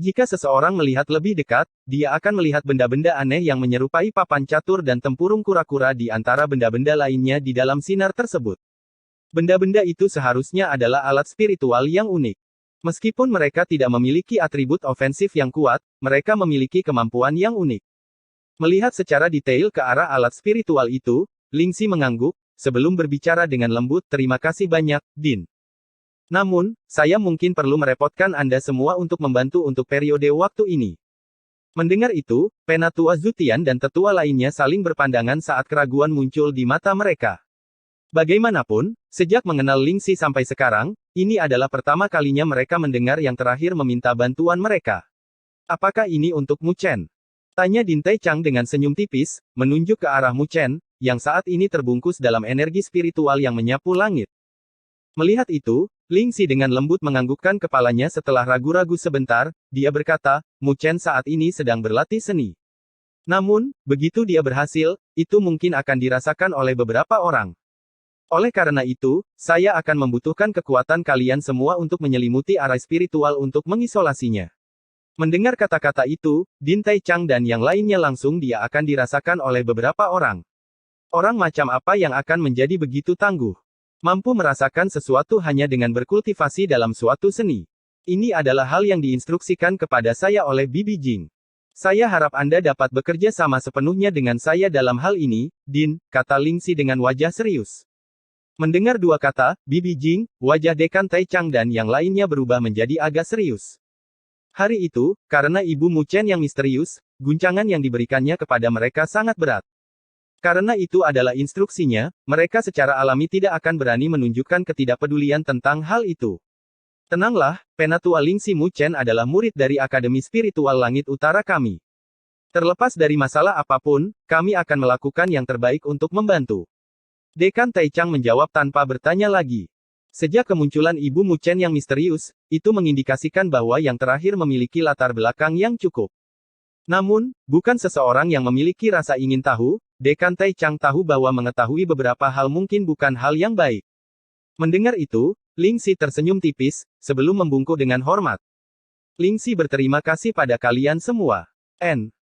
Speaker 1: Jika seseorang melihat lebih dekat, dia akan melihat benda-benda aneh yang menyerupai papan catur dan tempurung kura-kura di antara benda-benda lainnya di dalam sinar tersebut. Benda-benda itu seharusnya adalah alat spiritual yang unik. Meskipun mereka tidak memiliki atribut ofensif yang kuat, mereka memiliki kemampuan yang unik. Melihat secara detail ke arah alat spiritual itu, Lingxi mengangguk, sebelum berbicara dengan lembut, "Terima kasih banyak, Din. Namun, saya mungkin perlu merepotkan Anda semua untuk membantu untuk periode waktu ini." Mendengar itu, Penatua Zutian dan tetua lainnya saling berpandangan saat keraguan muncul di mata mereka. Bagaimanapun, sejak mengenal Lingxi sampai sekarang, ini adalah pertama kalinya mereka mendengar yang terakhir meminta bantuan mereka. "Apakah ini untuk Mu Chen?" tanya Din Taichang dengan senyum tipis, menunjuk ke arah Mu Chen, yang saat ini terbungkus dalam energi spiritual yang menyapu langit. Melihat itu, Lingxi dengan lembut menganggukkan kepalanya setelah ragu-ragu sebentar, dia berkata, "Mu Chen saat ini sedang berlatih seni. Namun, begitu dia berhasil, itu mungkin akan dirasakan oleh beberapa orang. Oleh karena itu, saya akan membutuhkan kekuatan kalian semua untuk menyelimuti arah spiritual untuk mengisolasinya." Mendengar kata-kata itu, Din Taichang dan yang lainnya langsung dia akan dirasakan oleh beberapa orang. Orang macam apa yang akan menjadi begitu tangguh? Mampu merasakan sesuatu hanya dengan berkultivasi dalam suatu seni. Ini adalah hal yang diinstruksikan kepada saya oleh Bibi Jing. Saya harap Anda dapat bekerja sama sepenuhnya dengan saya dalam hal ini, Din, kata Lingxi dengan wajah serius. Mendengar dua kata, Bibi Jing, wajah Dekan Taichang dan yang lainnya berubah menjadi agak serius. Hari itu, karena Ibu Mu Chen yang misterius, guncangan yang diberikannya kepada mereka sangat berat. Karena itu adalah instruksinya, mereka secara alami tidak akan berani menunjukkan ketidakpedulian tentang hal itu. Tenanglah, Penatua Lingxi Mu Chen adalah murid dari Akademi Spiritual Langit Utara kami. Terlepas dari masalah apapun, kami akan melakukan yang terbaik untuk membantu. Dekan Taichang menjawab tanpa bertanya lagi. Sejak kemunculan Ibu Mu Chen yang misterius, itu mengindikasikan bahwa yang terakhir memiliki latar belakang yang cukup. Namun, bukan seseorang yang memiliki rasa ingin tahu, Dekan Taichang tahu bahwa mengetahui beberapa hal mungkin bukan hal yang baik. Mendengar itu, Lingxi tersenyum tipis, sebelum membungkuk dengan hormat. Lingxi berterima kasih pada kalian semua.